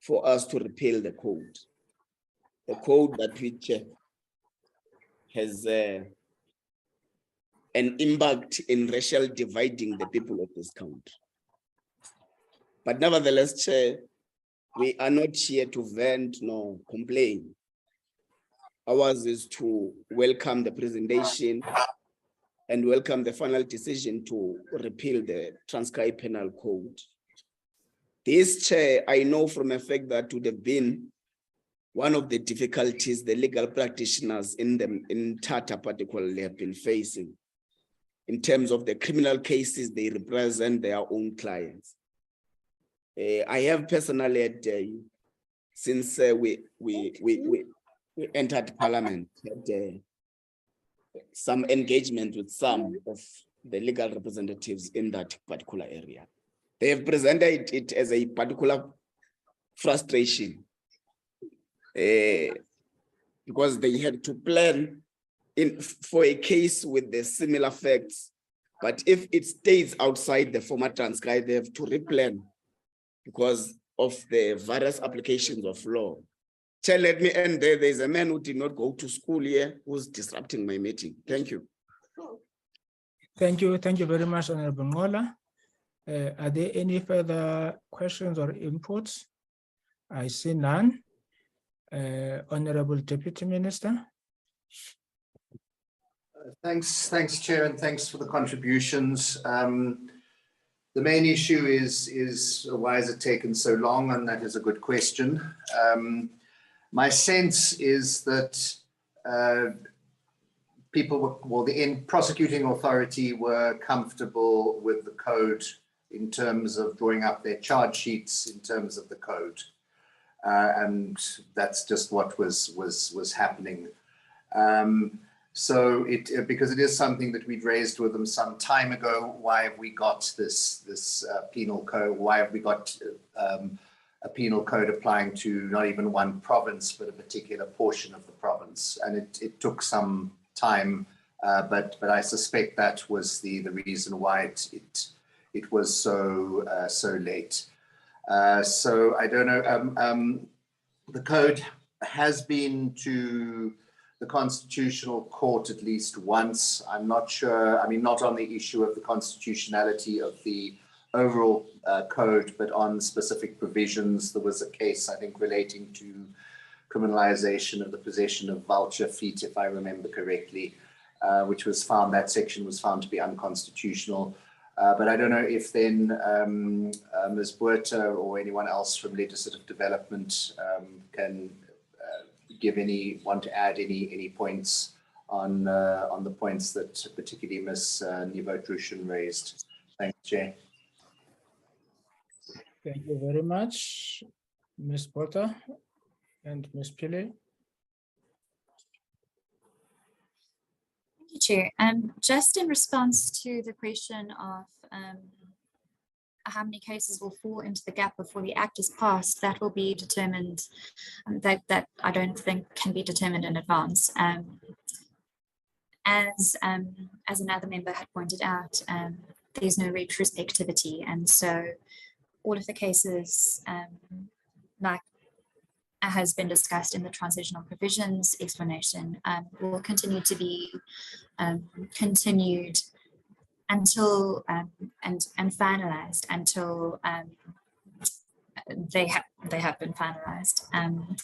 for us to repeal the code that which has an impact in racial dividing the people of this country. But nevertheless, we are not here to vent nor complain. Ours is to welcome the presentation and welcome the final decision to repeal the Transkeian Penal Code. This, I know from a fact that would have been one of the difficulties the legal practitioners in Tata particularly have been facing in terms of the criminal cases they represent their own clients. I have personally had, since we entered Parliament, had some engagement with some of the legal representatives in that particular area. They have presented it as a particular frustration because they had to plan for a case with the similar facts, but if it stays outside the former Transkei, they have to replan because of the various applications of law. Chair, let me end there. There's a man who did not go to school here who's disrupting my meeting. Thank you. Thank you very much, Honorable Ngola. Are there any further questions or inputs? I see none. Honorable Deputy Minister. Thanks, Chair, and thanks for the contributions. The main issue is why has it taken so long, and that is a good question. My sense is that the prosecuting authority were comfortable with the code in terms of drawing up their charge sheets in terms of the code. And that's just what was happening. So because it is something that we'd raised with them some time ago, why have we got this penal code? Why have we got a penal code applying to not even one province, but a particular portion of the province? And it took some time, but I suspect that was the reason why it was so late. So I don't know. The code has been to the Constitutional Court at least once. I'm not sure. I mean, not on the issue of the constitutionality of the overall code, but on specific provisions. There was a case, I think, relating to criminalization of the possession of vulture feet, if I remember correctly, which was found, that section was found to be unconstitutional. But I don't know if then Ms. Buerta or anyone else from Legislative Development can want to add any points on the points that particularly Ms. Nivo-Drushin raised. Thanks, Chair. Thank you very much, Ms. Buerta and Ms. Pillay. Thank you, Chair. Just in response to the question of how many cases will fall into the gap before the act is passed, that will be determined, that I don't think can be determined in advance. As another member had pointed out, there's no retrospectivity, and so all of the cases, like has been discussed in the transitional provisions explanation, will continue to be continued until and finalized until they have been finalized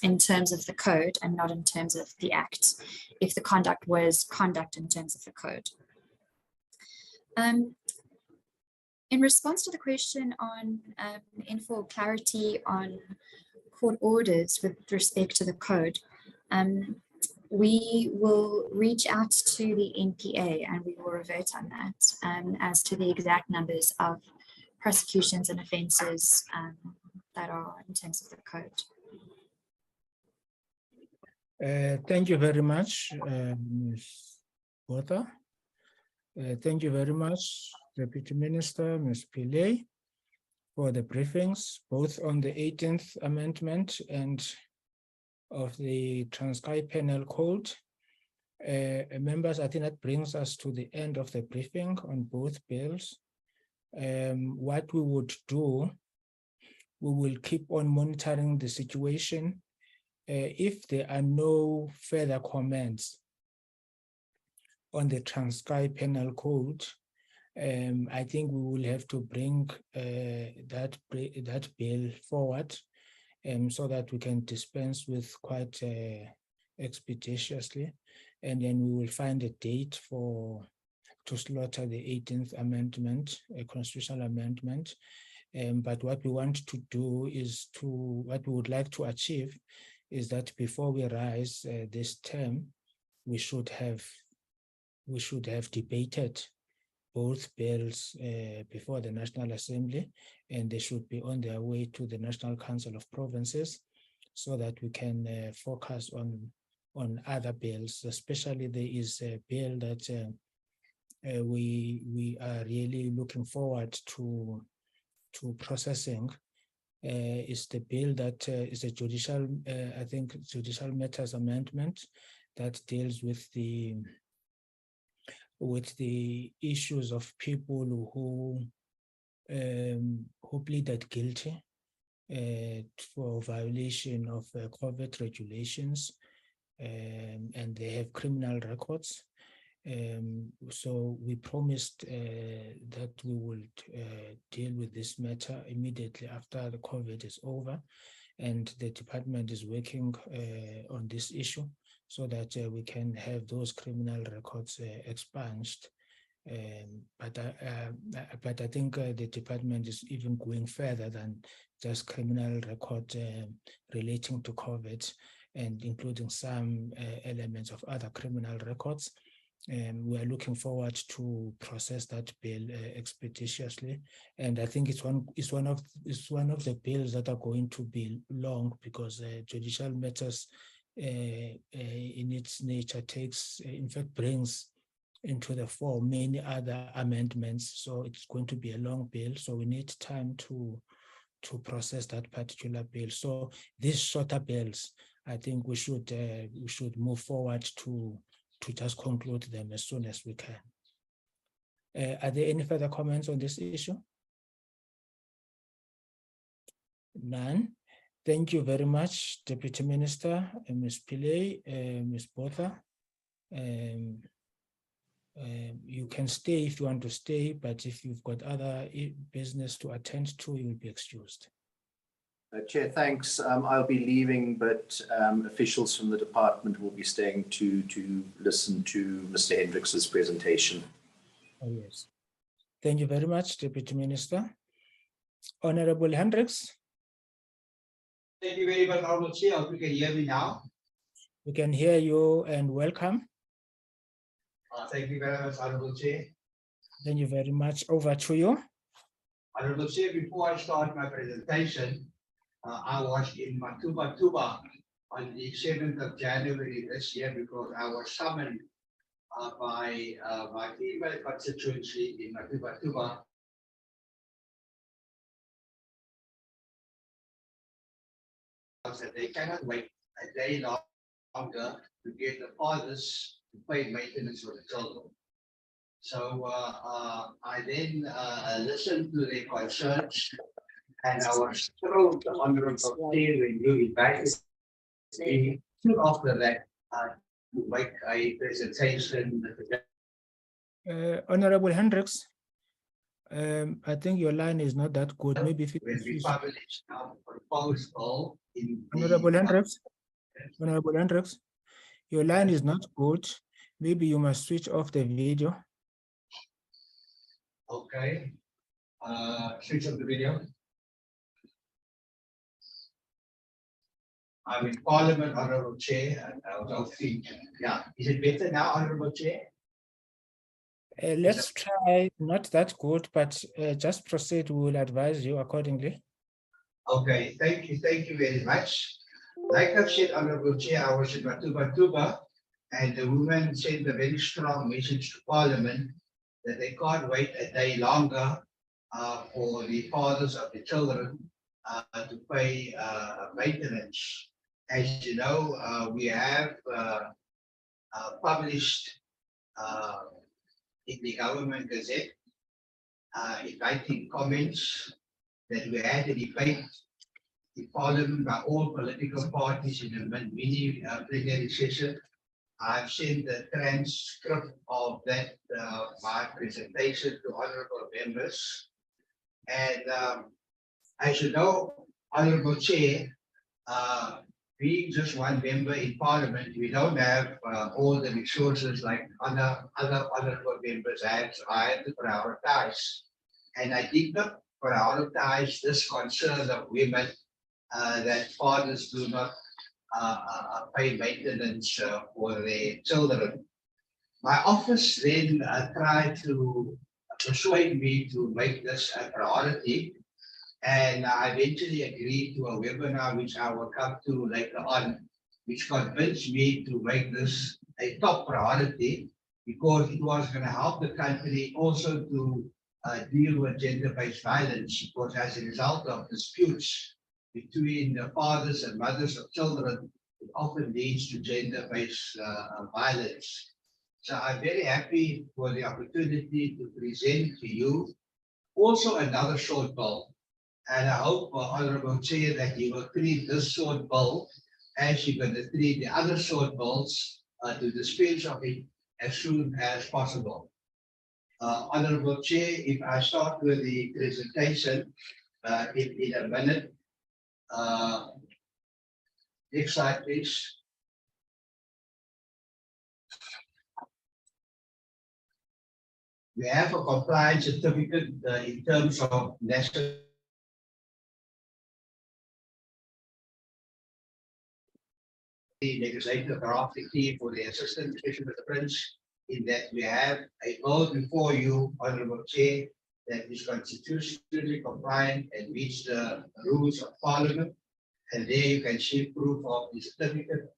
in terms of the code and not in terms of the act, if the conduct was conduct in terms of the code. In response to the question on for clarity on court orders with respect to the code, we will reach out to the NPA and we will revert on that as to the exact numbers of prosecutions and offences that are in terms of the code. Thank you very much, Ms. Botha. Thank you very much, Deputy Minister, Ms. Pillay, for the briefings, both on the 18th Amendment and of the Transkei Penal Code. Members, I think that brings us to the end of the briefing on both bills. What we would do, we will keep on monitoring the situation. If there are no further comments on the Transkei Penal Code, I think we will have to bring that bill forward so that we can dispense with quite expeditiously, and then we will find a date to slaughter the 18th Amendment, a constitutional amendment. But what we want to do is what we would like to achieve is that before we rise this term, we should have debated both bills before the National Assembly, and they should be on their way to the National Council of Provinces so that we can focus on other bills. Especially there is a bill that we are really looking forward to processing. Is the bill that is a judicial, I think, Judicial Matters Amendment that deals with the issues of people who pleaded guilty for violation of COVID regulations, and they have criminal records. So we promised that we would deal with this matter immediately after the COVID is over, and the department is working on this issue so that we can have those criminal records expunged. But I think the department is even going further than just criminal record relating to COVID, and including some elements of other criminal records. We are looking forward to process that bill expeditiously, and I think it's one of the bills that are going to be long, because judicial matters in its nature brings into the fore many other amendments. So it's going to be a long bill. So we need time to process that particular bill. So these shorter bills, I think we should move forward to just conclude them as soon as we can. Are there any further comments on this issue? None. Thank you very much, Deputy Minister, Ms. Pillay, Ms. Botha. You can stay if you want to stay, but if you've got other business to attend to, you'll be excused. Chair, thanks. I'll be leaving, but officials from the department will be staying to listen to Mr. Hendricks' presentation. Oh, yes. Thank you very much, Deputy Minister. Honorable Hendricks. Thank you very much, Honorable Chair. I hope you can hear me now. We can hear you, and welcome. Thank you very much, Honorable Chair. Thank you very much. Over to you. Honorable Chair, before I start my presentation, I was in Matuba on the 7th of January this year because I was summoned by my female constituency in Matuba that they cannot wait a day longer to get the fathers to pay maintenance for the children. So I then listened to their concerns, and I was thrilled the Honourable Chair when you invited me soon after that to make a presentation. Honorable Hendricks, I think your line is not that good. Maybe if you When we published our proposed bill in Honorable Hendricks, your line is not good. Maybe you must switch off the video. Okay. Switch off the video. I'm in Parliament, Honourable Chair, and I was out thinking, yeah. Is it better now, Honourable Chair? Let's try, not that good, but just proceed. We will advise you accordingly. Okay, thank you very much. Like I've said, Honourable Chair, I was in Matuba, and the woman sent a very strong message to Parliament that they can't wait a day longer for the fathers of the children to pay maintenance. As you know, we have published in the Government Gazette inviting comments that we had a debate in Parliament by all political parties in a mini plenary session. I've sent the transcript of that my presentation to honourable members. And as you know, Honourable Chair, being just one member in Parliament, we don't have all the resources like other honourable members have, so I had to prioritize. And I did not prioritize this concern of women that fathers do not pay maintenance for their children. My office then tried to persuade me to make this a priority, and I eventually agreed to a webinar which I will come to later on, which convinced me to make this a top priority because it was going to help the country also to deal with gender-based violence, because as a result of disputes between the fathers and mothers of children, it often leads to gender-based violence. So I'm very happy for the opportunity to present to you also another short bill. And I hope, Honourable Chair, that you will treat this short bill as you're going to treat the other short bills to dispense of it as soon as possible. Honourable Chair, if I start with the presentation in a minute. Next slide, please. We have a compliance certificate in terms of national legislative drafting team for the Assistant Special Prince, in that we have a bill before you, Honourable Chair, that is constitutionally compliant and meets the rules of Parliament. And there you can see proof of the certificate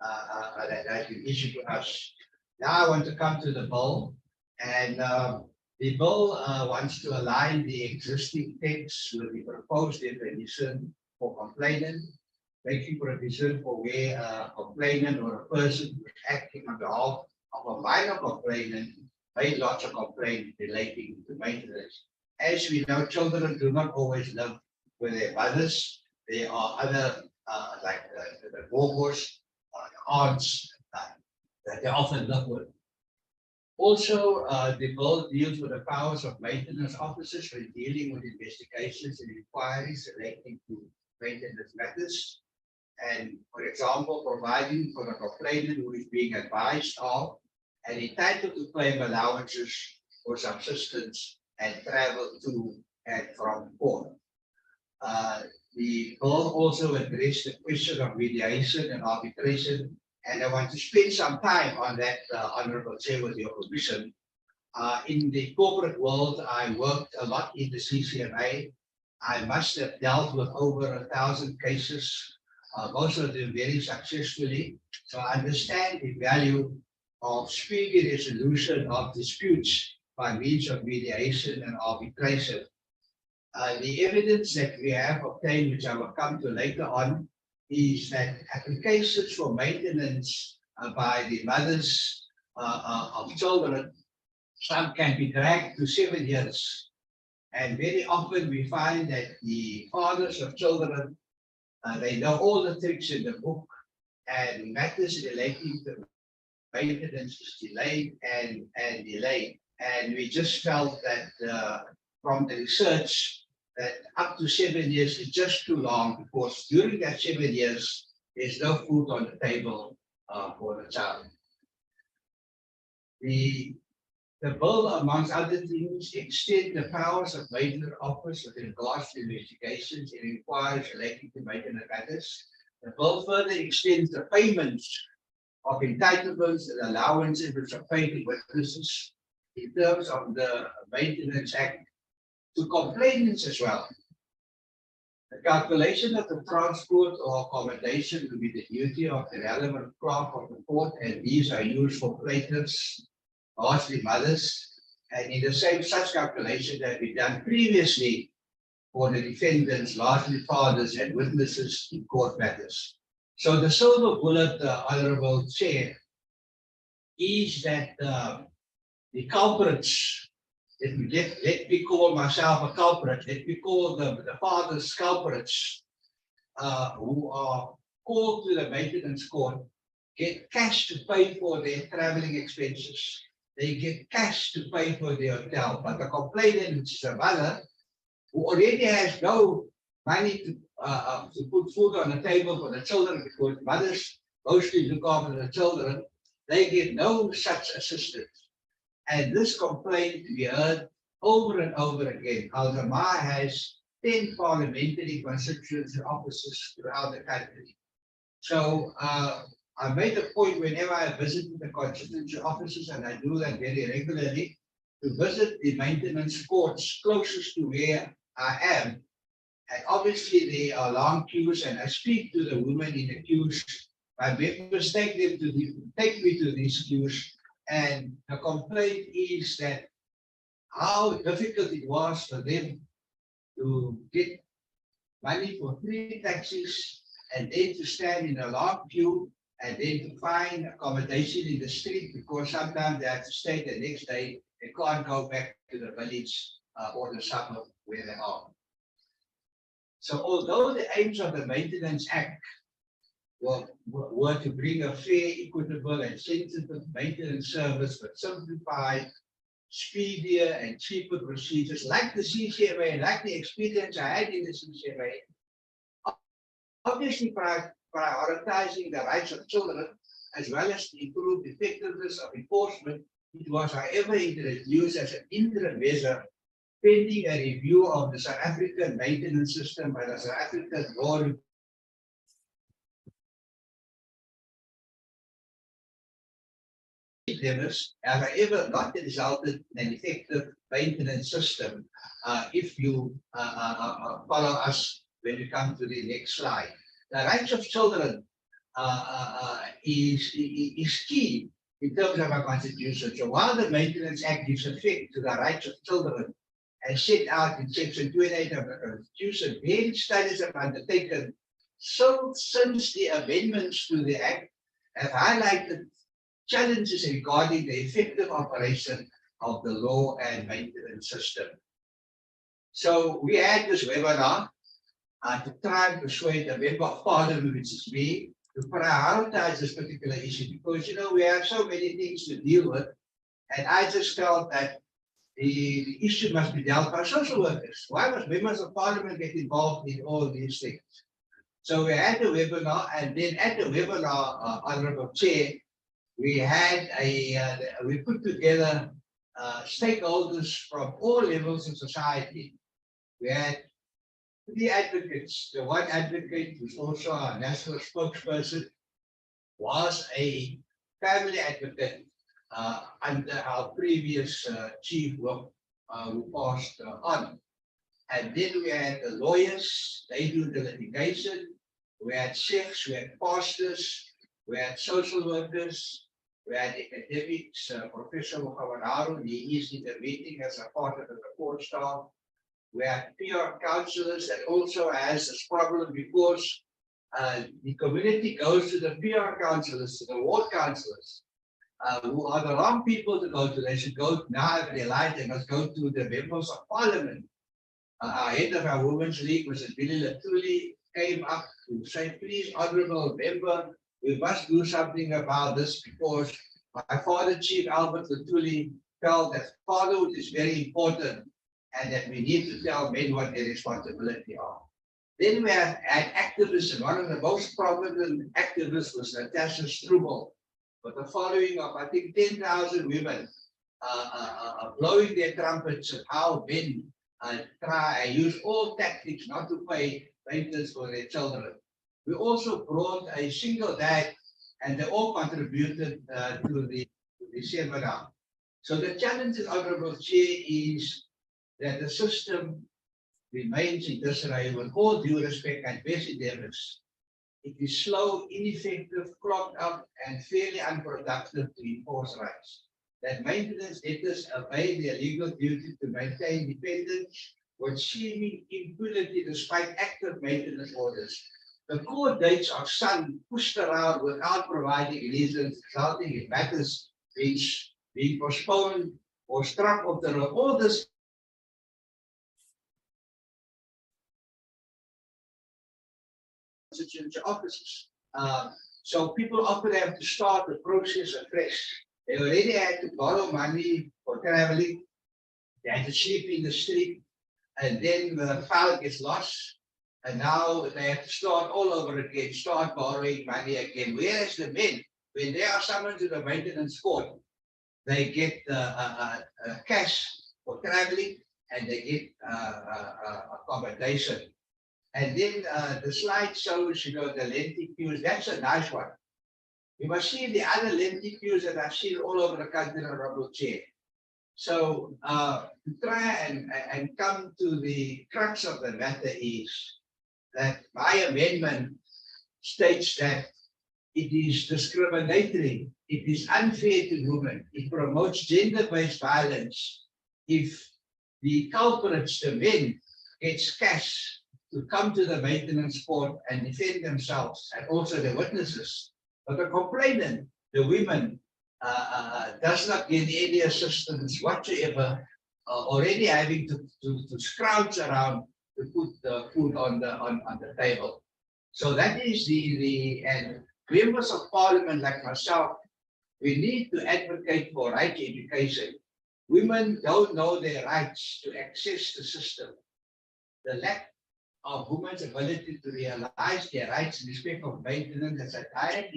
that has been issued to us. Now I want to come to the bill, and the bill wants to align the existing text with the proposed definition for complainant, making provision for where a complainant or a person who is acting on behalf of a minor complainant may lodge a complaint relating to maintenance. As we know, children do not always live with their mothers. There are other, like the bogus, aunts that they often live with. Also, the bill deals with the powers of maintenance officers when dealing with investigations and inquiries relating to maintenance matters. And, for example, providing for the complainant who is being advised of and entitled to claim allowances for subsistence and travel to and from court. The bill also addressed the question of mediation and arbitration, and I want to spend some time on that, Honourable Chair, with your permission. In the corporate world, I worked a lot in the CCMA. I must have dealt with over 1,000 cases, most of them very successfully. So I understand the value of speedy resolution of disputes by means of mediation and arbitration. The evidence that we have obtained, which I will come to later on, is that applications for maintenance by the mothers of children, some can be dragged to 7 years. And very often we find that the fathers of children, they know all the tricks in the book, and matters relating to maintenance is delayed and delayed. And we just felt that from the research that up to 7 years is just too long, because during that 7 years, there's no food on the table for the child. The bill, amongst other things, extend the powers of maintenance office with regards to investigations and inquiries relating to maintenance matters. The bill further extends the payments of entitlements and allowances which are paid to witnesses in terms of the Maintenance Act to complainants as well. The calculation of the transport or accommodation will be the duty of the relevant clerk of the court, and these are used for plaintiffs, largely mothers, and in the same such calculation that we done previously for the defendants, largely fathers and witnesses in court matters. So the silver bullet, Honorable Chair, is that the culprits, let me call myself a culprit, let me call the fathers culprits who are called to the maintenance court, get cash to pay for their traveling expenses. They get cash to pay for their hotel, but the complainant, which is a mother, who already has no money to put food on the table for the children, because mothers mostly look after the children, they get no such assistance. And this complaint we heard over and over again. Al-Jamaa has 10 parliamentary constituency offices throughout the country. So I made a point whenever I visited the constituency offices, and I do that very regularly, to visit the maintenance courts closest to where I am. And obviously there are long queues, and I speak to the women in the queues. My members take me to these queues, and the complaint is that how difficult it was for them to get money for 3 taxis, and then to stand in a long queue, and then to find accommodation in the street, because sometimes they have to stay the next day. They can't go back to the village or the suburb where they are. So although the aims of the Maintenance Act were to bring a fair, equitable and sensitive maintenance service with simplified, speedier and cheaper procedures, like the CCMA and like the experience I had in the CCMA, obviously prioritizing the rights of children as well as the improved effectiveness of enforcement, it was however introduced as an interim measure pending a review of the South African maintenance system by the South African law has however not resulted in an effective maintenance system if you follow us when we come to the next slide. The rights of children is key in terms of our constitution. So while the Maintenance Act gives effect to the rights of children as set out in section 28 of the Constitution, various studies have undertaken since the amendments to the Act have highlighted challenges regarding the effective operation of the law and maintenance system. So we had this webinar to try and persuade a member of parliament, which is me, to prioritize this particular issue, because we have so many things to deal with, and I just felt that the issue must be dealt by social workers. Why must members of parliament get involved in all these things? So we had the webinar, and then at the webinar, Honorable Chair, we had we put together stakeholders from all levels of society. We had 3 advocates. The one advocate, who's also our national spokesperson, was a family advocate under our previous chief who passed on. And then we had the lawyers, they do the litigation. We had chefs, we had pastors, we had social workers, we had academics, Professor Mukhavanaro, he is intervening as a part of the support staff. We have PR counselors that also has this problem because the community goes to the PR councillors, to the ward councillors, who are the wrong people to go to. They should go now if they like, they must go to the members of parliament. Our head of our Women's League, Mrs. Billy Latuli, came up to say, please, honorable member, we must do something about this because my father, Chief Albert Latuli, felt that fatherhood is very important and that we need to tell men what their responsibility are. Then we had activists, and one of the most prominent activists was Natasha Struble, with the following of, I think, 10,000 women blowing their trumpets of how men try and use all tactics not to pay maintenance for their children. We also brought a single dad, and they all contributed to the seminar. So the challenge, Honourable Chair, is that the system remains in disarray with all due respect and best endeavours. It is slow, ineffective, clogged up, and fairly unproductive to enforce rights. That maintenance debtors obey their legal duty to maintain dependence with seeming impunity despite active maintenance orders. The court dates are sudden, pushed around without providing reasons, resulting in matters being postponed or struck off the road. All this offices. So people often have to start the process afresh. They already had to borrow money for traveling. They had to sleep in the street, and then the file gets lost. And now they have to start all over again, start borrowing money again. Whereas the men, when they are summoned to the maintenance court, they get cash for traveling and they get accommodation. And then the slide shows, the lengthy queues. That's a nice one. You must see the other lengthy queues that I've seen all over the country, Honourable Chair. So to try and come to the crux of the matter is that my amendment states that it is discriminatory, it is unfair to women, it promotes gender-based violence if the culprits, the men, gets cash to come to the maintenance court and defend themselves and also the witnesses. But the complainant, the women, does not get any assistance whatsoever, already having to scrounge around to put the food on the table. So that is and members of parliament like myself, we need to advocate for right education. Women don't know their rights to access the system. The lack of women's ability to realize their rights in respect of maintenance has a direct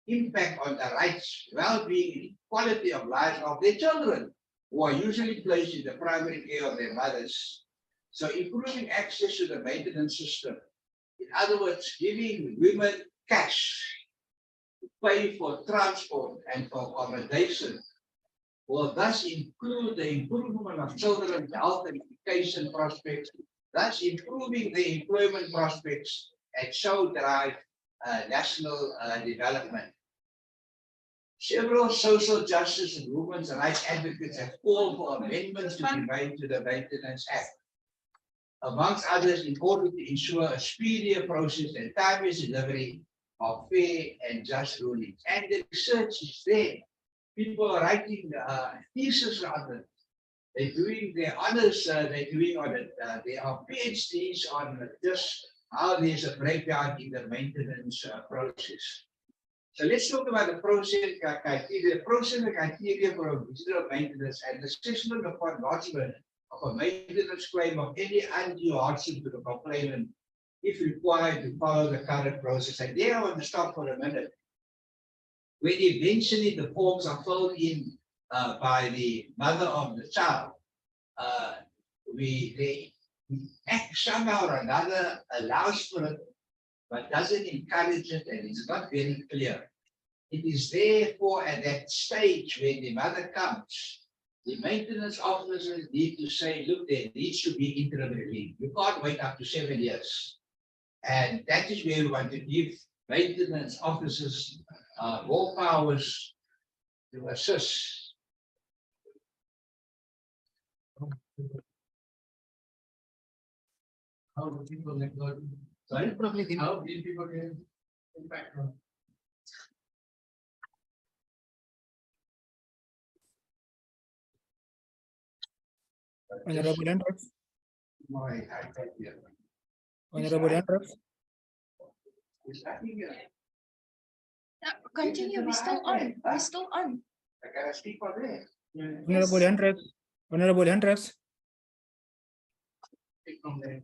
impact on the rights, well-being, quality of life of their children, who are usually placed in the primary care of their mothers. So improving access to the maintenance system, in other words, giving women cash to pay for transport and for accommodation, will thus include the improvement of children's health and education prospects, thus improving the employment prospects and so drive national development. Several social justice and women's rights advocates have called for amendments to be made to the Maintenance Act. Amongst others, in order to ensure a speedier process and timely delivery of fair and just rulings. And the research is there. People are writing theses on it. They're doing their honors, they're doing on it. There are PhDs on just how there's a breakdown in the maintenance process. So let's talk about the process criteria. The process criteria for a visitor maintenance and the assessment upon lodgement of a maintenance claim of any undue hardship to the complainant, if required, to follow the current process. And there I want to stop for a minute. When eventually the forms are filled in by the mother of the child, the act somehow or another allows for it, but doesn't encourage it, and it's not very clear. It is therefore at that stage when the mother comes, the maintenance officers need to say, look, there needs to be interim relief. You can't wait up to 7 years. And that is where we want to give maintenance officers more powers to assist. How do people Sorry, probably how these people can impact on. Honorable Hendricks. My iPad here. Honorable Hendricks. Is that here? Continue, we're still on, we're still on. I gotta speak on there. Honorable Hendricks. Honorable Hendricks. Speak from there.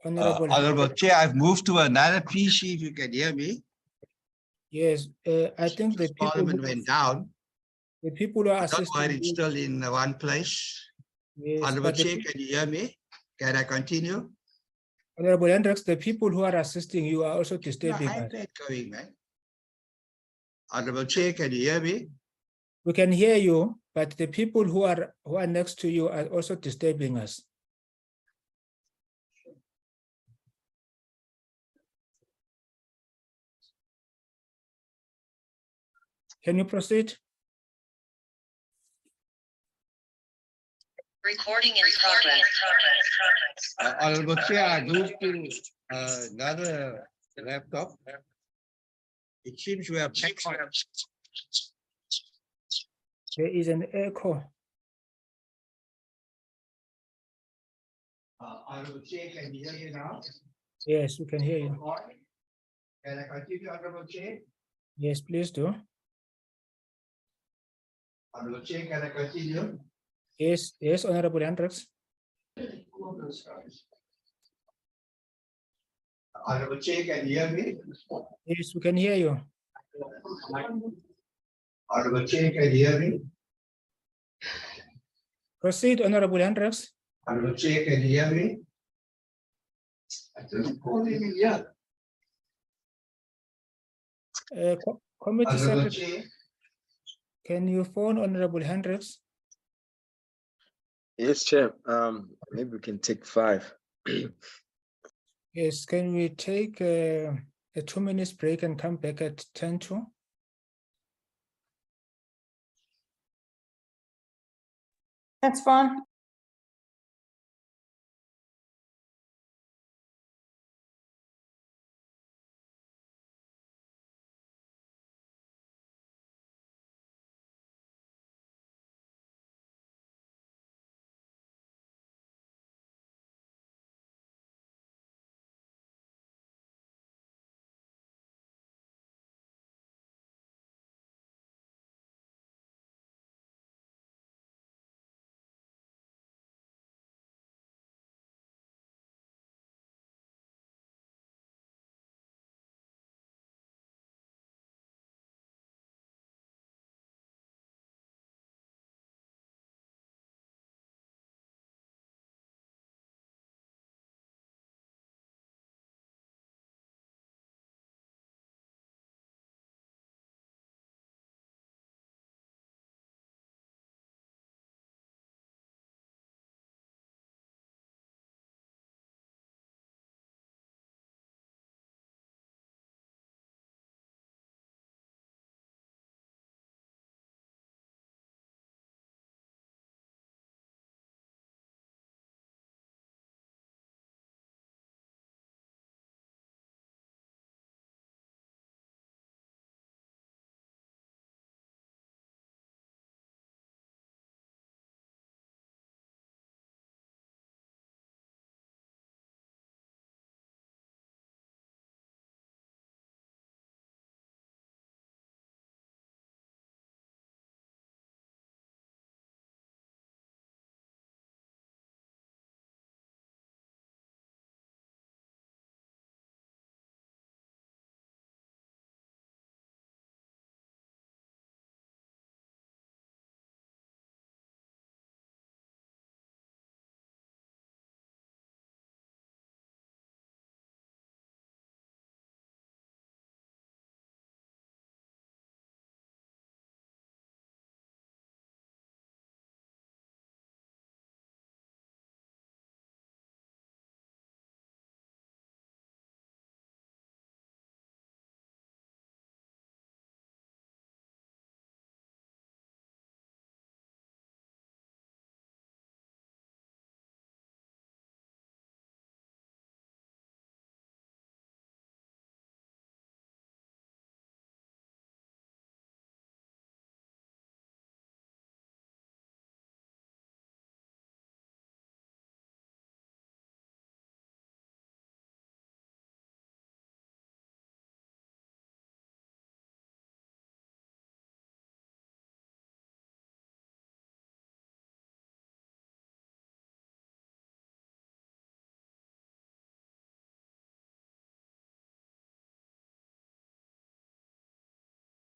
Honorable. Honorable Chair, I've moved to another PC, if you can hear me. Yes, I think the people, Parliament went down. the people who are Don't assisting. worry, it's still in one place. Yes, Honorable but the Chair, can you hear me? Can I continue? Honorable Hendricks, the people who are assisting you are also My disturbing us. iPad going, man. Honorable Chair, can you hear me? We can hear you, but the people who are next to you are also disturbing us. Can you proceed? Recording in progress. Honorable Chair, I moved to another laptop. It seems we have There is an echo. Honorable Chair, can you hear me now? Yes, we can hear you. Can I continue, Honorable Chair? Yes, please do. Honorable Chair, can I continue? Yes, yes, Honorable Hendricks. Honorable Chair, can you hear me? Yes, we can hear you. Honorable Chair, can you hear me? Proceed, Honorable Hendricks. Honorable Chair, can you hear me? I don't call him in here. Committee Honorable Secretary, Chair. can you phone Honorable Hendricks? Yes, Chair. Maybe we can take 5. Yes, can we take a 2-minute break and come back at 10 to? That's fine.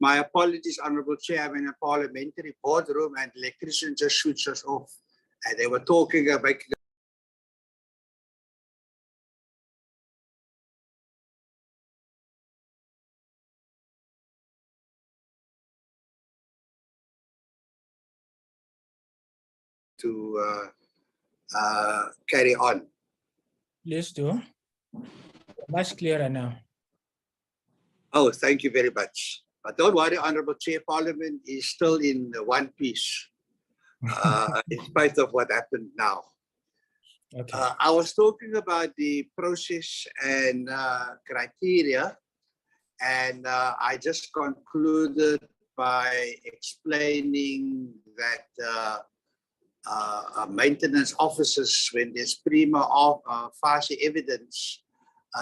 My apologies, Honorable Chair. I'm in a parliamentary boardroom and the electrician just switched us off. And they were talking about to carry on. Please do. Much clearer now. Oh, thank you very much. But don't worry, Honorable Chair, Parliament is still in one piece, in spite of what happened now. Okay. I was talking about the process and criteria, and I just concluded by explaining that maintenance officers, when there's prima facie evidence,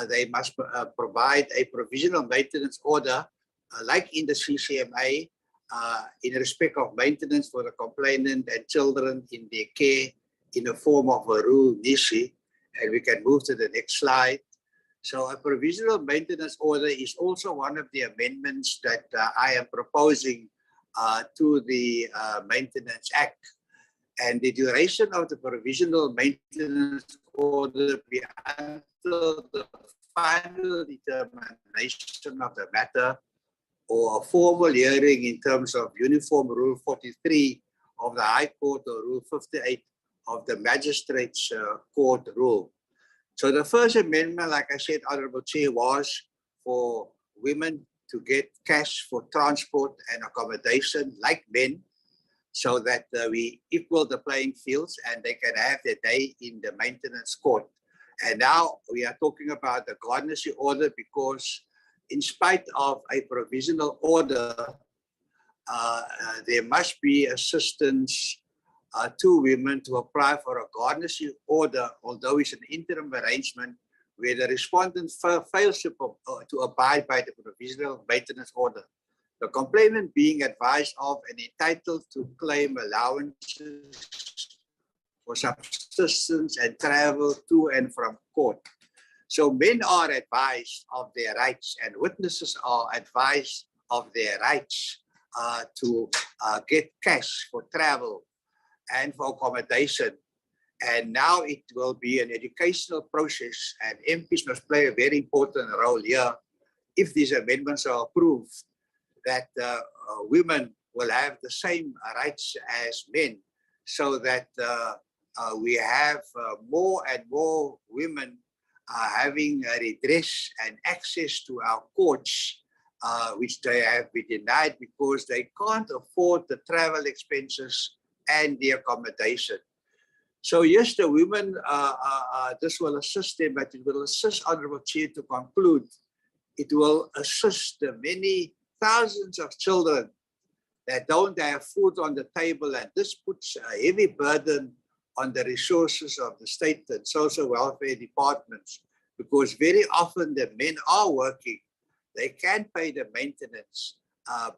they must provide a provisional maintenance order, like in the CCMA, in respect of maintenance for the complainant and children in their care in the form of a rule nisi. And we can move to the next slide. So a provisional maintenance order is also one of the amendments that I am proposing to the Maintenance Act. And the duration of the provisional maintenance order be until the final determination of the matter or a formal hearing in terms of Uniform Rule 43 of the High Court or Rule 58 of the Magistrates Court rule. So the first amendment, like I said, Honorable Chair, was for women to get cash for transport and accommodation like men, so that we equal the playing fields and they can have their day in the maintenance court. And now we are talking about the garnishee order because in spite of a provisional order, there must be assistance to women to apply for a garnishee order, although it's an interim arrangement where the respondent fails to abide by the provisional maintenance order. The complainant being advised of and entitled to claim allowances for subsistence and travel to and from court. So men are advised of their rights and witnesses are advised of their rights to get cash for travel and for accommodation. And now it will be an educational process and MPs must play a very important role here if these amendments are approved, that women will have the same rights as men, so that we have more and more women having redress and access to our courts, which they have been denied because they can't afford the travel expenses and the accommodation. So yes, the women, this will assist them, but it will assist, Honorable Chair, to conclude, it will assist the many thousands of children that don't have food on the table, and this puts a heavy burden on the resources of the state and social welfare departments, because very often the men are working, they can pay the maintenance,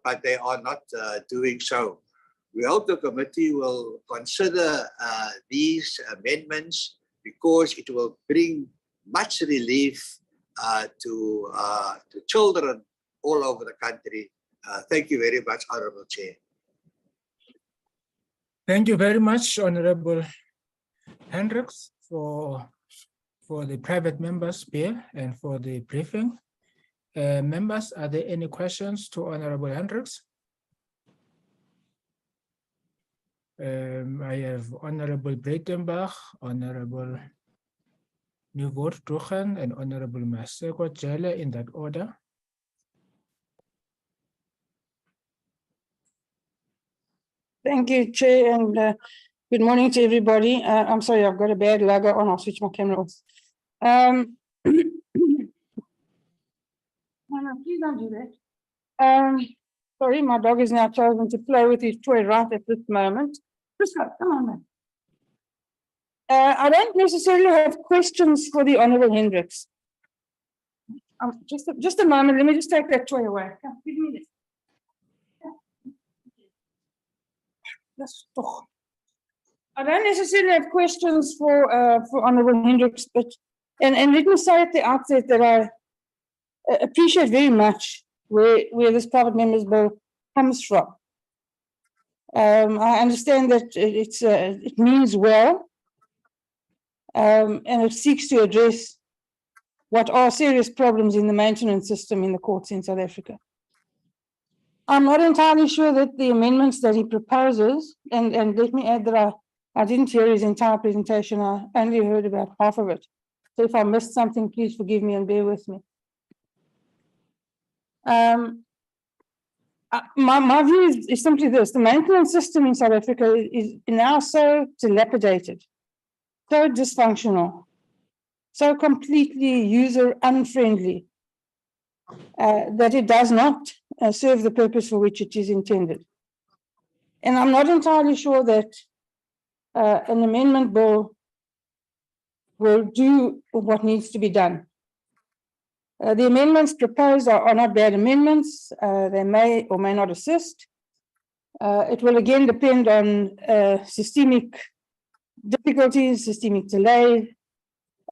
but they are not doing so. We hope the committee will consider these amendments because it will bring much relief to children all over the country. Thank you very much, Honorable Chair. Thank you very much, Honorable Hendricks, for the private members' bill and for the briefing. Members, are there any questions to Honorable Hendricks? I have Honorable Breitenbach, Honorable Nieuwort-Duchen, and Honorable Maseko Jele in that order. Thank you, Chair, and good morning to everybody. I'm sorry, I've got a bad logo on. I'll switch my camera off. No, please don't do that. Sorry, my dog is now chosen to play with his toy right at this moment. Come on, man. I don't necessarily have questions for the Honourable Hendricks. Just a moment, let me just take that toy away. Come, give me this. I don't necessarily have questions for Honourable Hendricks, but and let me say at the outset that I appreciate very much where this private members bill comes from. I understand that it means well, and it seeks to address what are serious problems in the maintenance system in the courts in South Africa. I'm not entirely sure that the amendments that he proposes, and let me add that I didn't hear his entire presentation, I only heard about half of it. So if I missed something, please forgive me and bear with me. My view is simply this: the maintenance system in South Africa is now so dilapidated, so dysfunctional, so completely user unfriendly, that it does not serve the purpose for which it is intended. And I'm not entirely sure that an amendment bill will do what needs to be done. The amendments proposed are not bad amendments. They may or may not assist. It will again depend on systemic difficulties, systemic delay,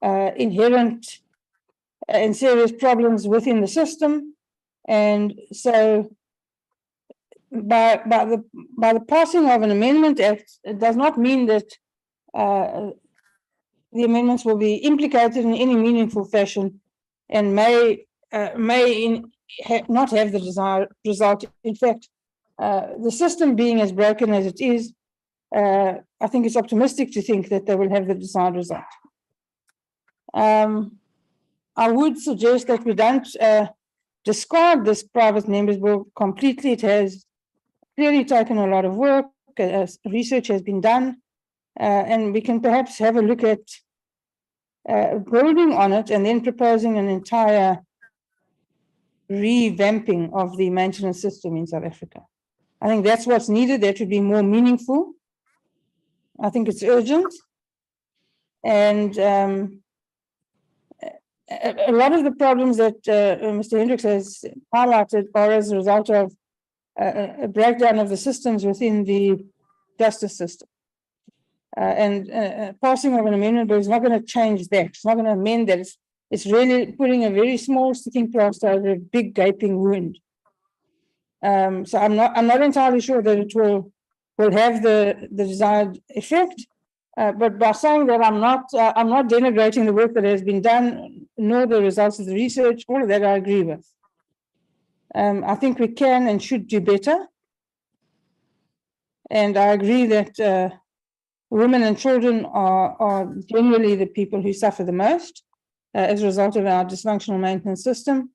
inherent and serious problems within the system. And so by the passing of an amendment act, it does not mean that the amendments will be implicated in any meaningful fashion and may not have the desired result. In fact, the system being as broken as it is, I think it's optimistic to think that they will have the desired result. I would suggest that we don't discard this private members bill completely. It has clearly taken a lot of work, research has been done, and we can perhaps have a look at building on it and then proposing an entire revamping of the maintenance system in South Africa. I think that's what's needed. That would be more meaningful. I think it's urgent. And a lot of the problems that Mr. Hendricks has highlighted are as a result of a breakdown of the systems within the justice system. Passing of an amendment bill is not going to change that. It's not going to amend that. It's really putting a very small sticking plaster over a big gaping wound. So I'm not entirely sure that it will have the desired effect. But by saying that, I'm not denigrating the work that has been done, nor the results of the research. All of that I agree with. I think we can and should do better. And I agree that women and children are generally the people who suffer the most as a result of our dysfunctional maintenance system,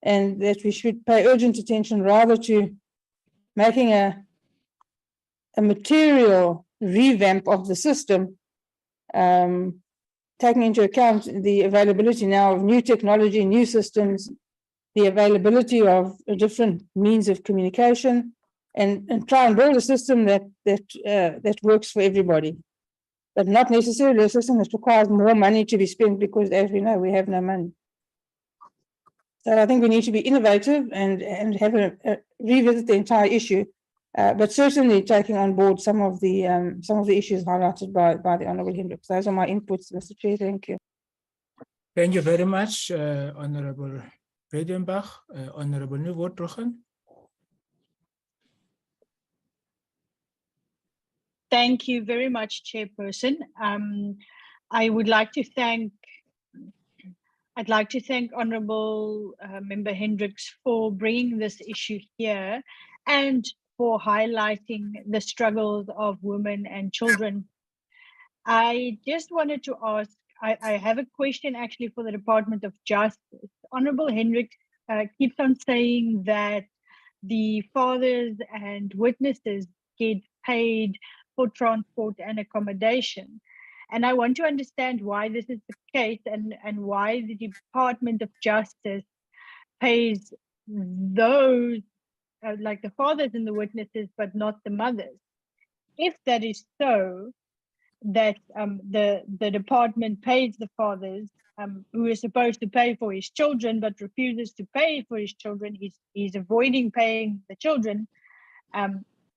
and that we should pay urgent attention rather to making a material revamp of the system, taking into account the availability now of new technology, new systems, the availability of different means of communication, and try and build a system that works for everybody, but not necessarily a system that requires more money to be spent because, as we know, we have no money. So I think we need to be innovative and have revisit the entire issue, but certainly taking on board some of the issues highlighted by the Honourable Hendricks. Those are my inputs, Mr. Chair. Thank you. Thank you very much, Honourable Bredenbach. Honourable Nieuwoudtroggen. Thank you very much, Chairperson. I would like to thank Honourable Member Hendricks for bringing this issue here and for highlighting the struggles of women and children. I just wanted to ask, I have a question actually for the Department of Justice. Honourable Hendricks keeps on saying that the fathers and witnesses get paid for transport and accommodation. And I want to understand why this is the case and why the Department of Justice pays those, like the fathers and the witnesses, but not the mothers. If that is so, that the department pays the fathers who is supposed to pay for his children, but refuses to pay for his children, he's avoiding paying the children,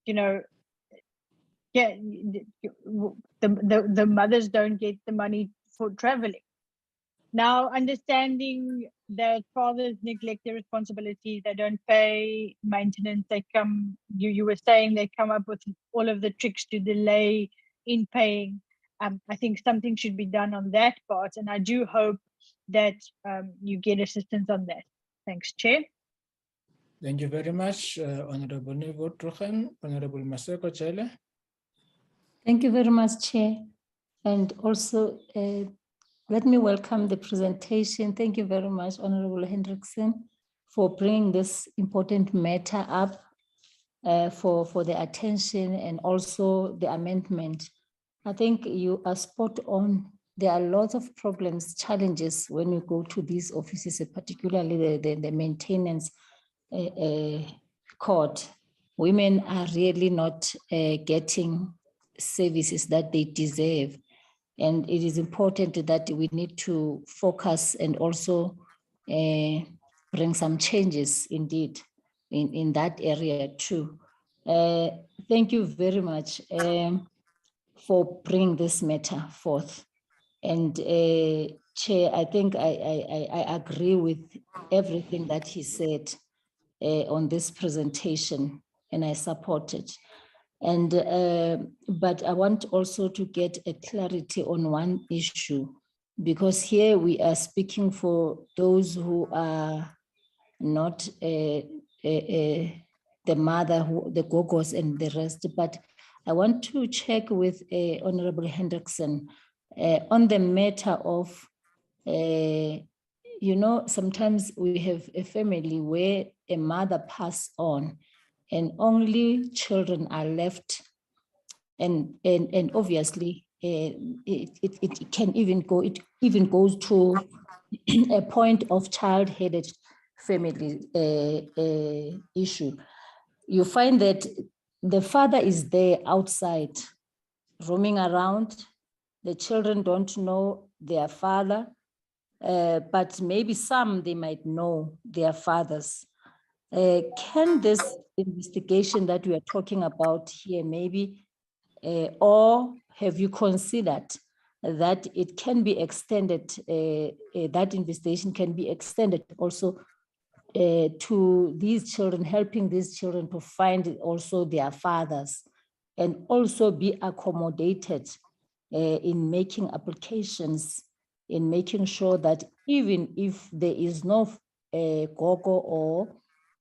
you know, yeah, the mothers don't get the money for traveling. Now, understanding that fathers neglect their responsibilities, they don't pay maintenance, they come, you were saying they come up with all of the tricks to delay in paying. I think something should be done on that part, and I do hope that you get assistance on that. Thanks, Chair. Thank you very much, Honorable Nevo Truchen. Honorable Maseko Chele. Thank you very much, Chair. And also, let me welcome the presentation. Thank you very much, Honorable Hendricks, for bringing this important matter up for the attention and also the amendment. I think you are spot on. There are lots of problems, challenges when you go to these offices, particularly the maintenance court. Women are really not getting services that they deserve. And it is important that we need to focus and also bring some changes indeed in that area too. Thank you very much for bringing this matter forth. And Chair, I think I agree with everything that he said on this presentation, and I support it. And but I want also to get a clarity on one issue, because here we are speaking for those who are not the mother, the gogos and the rest, but I want to check with Honorable Hendricks on the matter of, you know, sometimes we have a family where a mother passed on and only children are left, and obviously it can even go, it even goes to a point of child-headed family issue. You find that the father is there outside roaming around, the children don't know their father, but maybe some they might know their fathers. Can this investigation that we are talking about here maybe, or have you considered that it can be extended, that investigation can be extended also to these children, helping these children to find also their fathers and also be accommodated in making applications, in making sure that even if there is no gogo or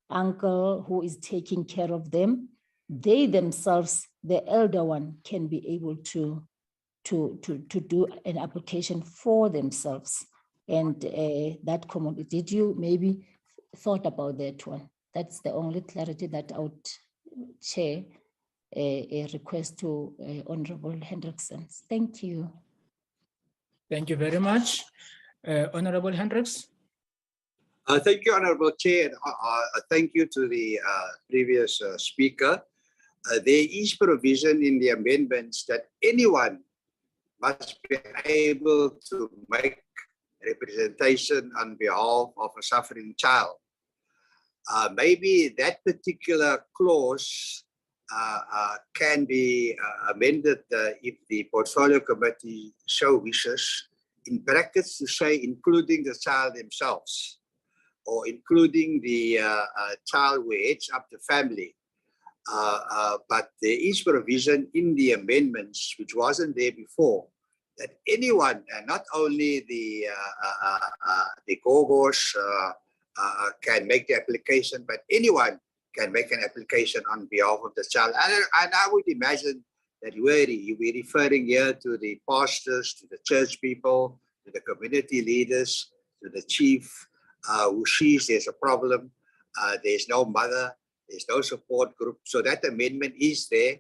uncle who is taking care of them, they themselves, the elder one, can be able to do an application for themselves. And that commodity, did you maybe thought about that one? That's the only clarity that I would share a request to Honorable Hendricks. Thank you. Thank you very much. Honorable Hendricks. Thank you, Honorable Chair. Thank you to the previous speaker. There is provision in the amendments that anyone must be able to make representation on behalf of a suffering child. Maybe that particular clause can be amended if the portfolio committee so wishes, in brackets to say including the child themselves, or including the child who heads up the family. But there is provision in the amendments, which wasn't there before, that anyone, and not only the gogos can make the application, but anyone can make an application on behalf of the child. And I would imagine that you'll be referring here to the pastors, to the church people, to the community leaders, to the chief, who sees there's a problem, there's no mother, there's no support group. So that amendment is there.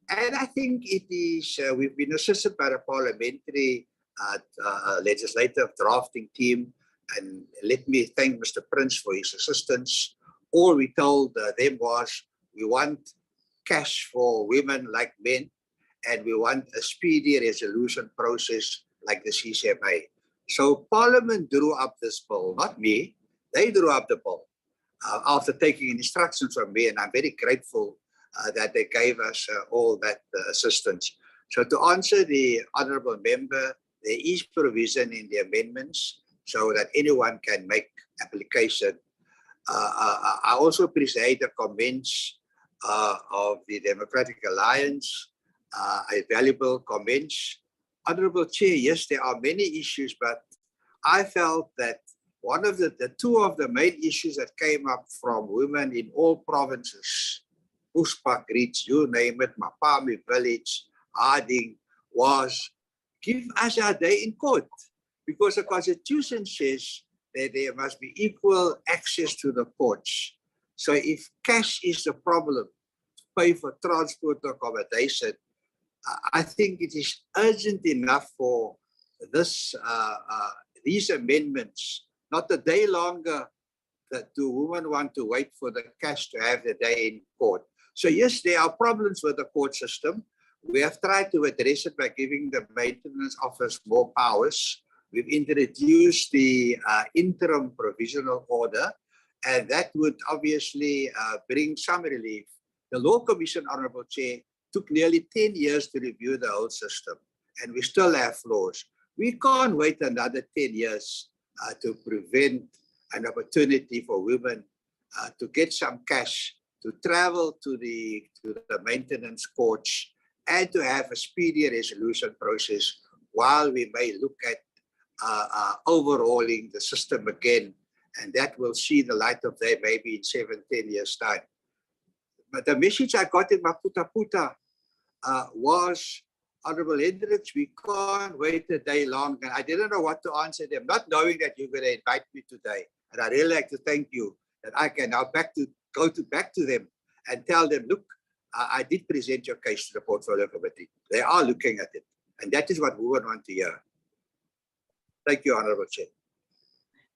And I think it is, we've been assisted by the parliamentary legislative drafting team. And let me thank Mr. Prince for his assistance. All we told them was, we want cash for women like men, and we want a speedy resolution process like the CCMA. So Parliament drew up this bill, not me. They drew up the bill after taking instructions from me, and I'm very grateful that they gave us all that assistance. So to answer the honourable member, there is provision in the amendments so that anyone can make application. I also appreciate the comments of the Democratic Alliance, a valuable comments. Honorable Chair, yes, there are many issues, but I felt that one of the two of the main issues that came up from women in all provinces, Uspak Reach, you name it, Mapami Village, Harding, was give us our day in court, because the Constitution says that there must be equal access to the courts. So if cash is the problem, to pay for transport or accommodation, I think it is urgent enough for this these amendments, not a day longer that do women want to wait for the cash to have the day in court. So yes, there are problems with the court system. We have tried to address it by giving the maintenance office more powers. We've introduced the interim provisional order, and that would obviously bring some relief. The Law Commission, Honorable Chair, took nearly 10 years to review the whole system, and we still have flaws. We can't wait another 10 years to prevent an opportunity for women to get some cash, to travel to the maintenance courts, and to have a speedy resolution process while we may look at overhauling the system again, and that will see the light of day maybe in 7-10 years' time. But the message I got in Maputa Puta was, Honorable Hendricks, we can't wait a day long, and I didn't know what to answer them, not knowing that you're going to invite me today. And I really like to thank you that I can now go back to them and tell them, look, I did present your case to the Portfolio Committee. They are looking at it, and that is what we would want to hear. Thank you, Honorable Chair.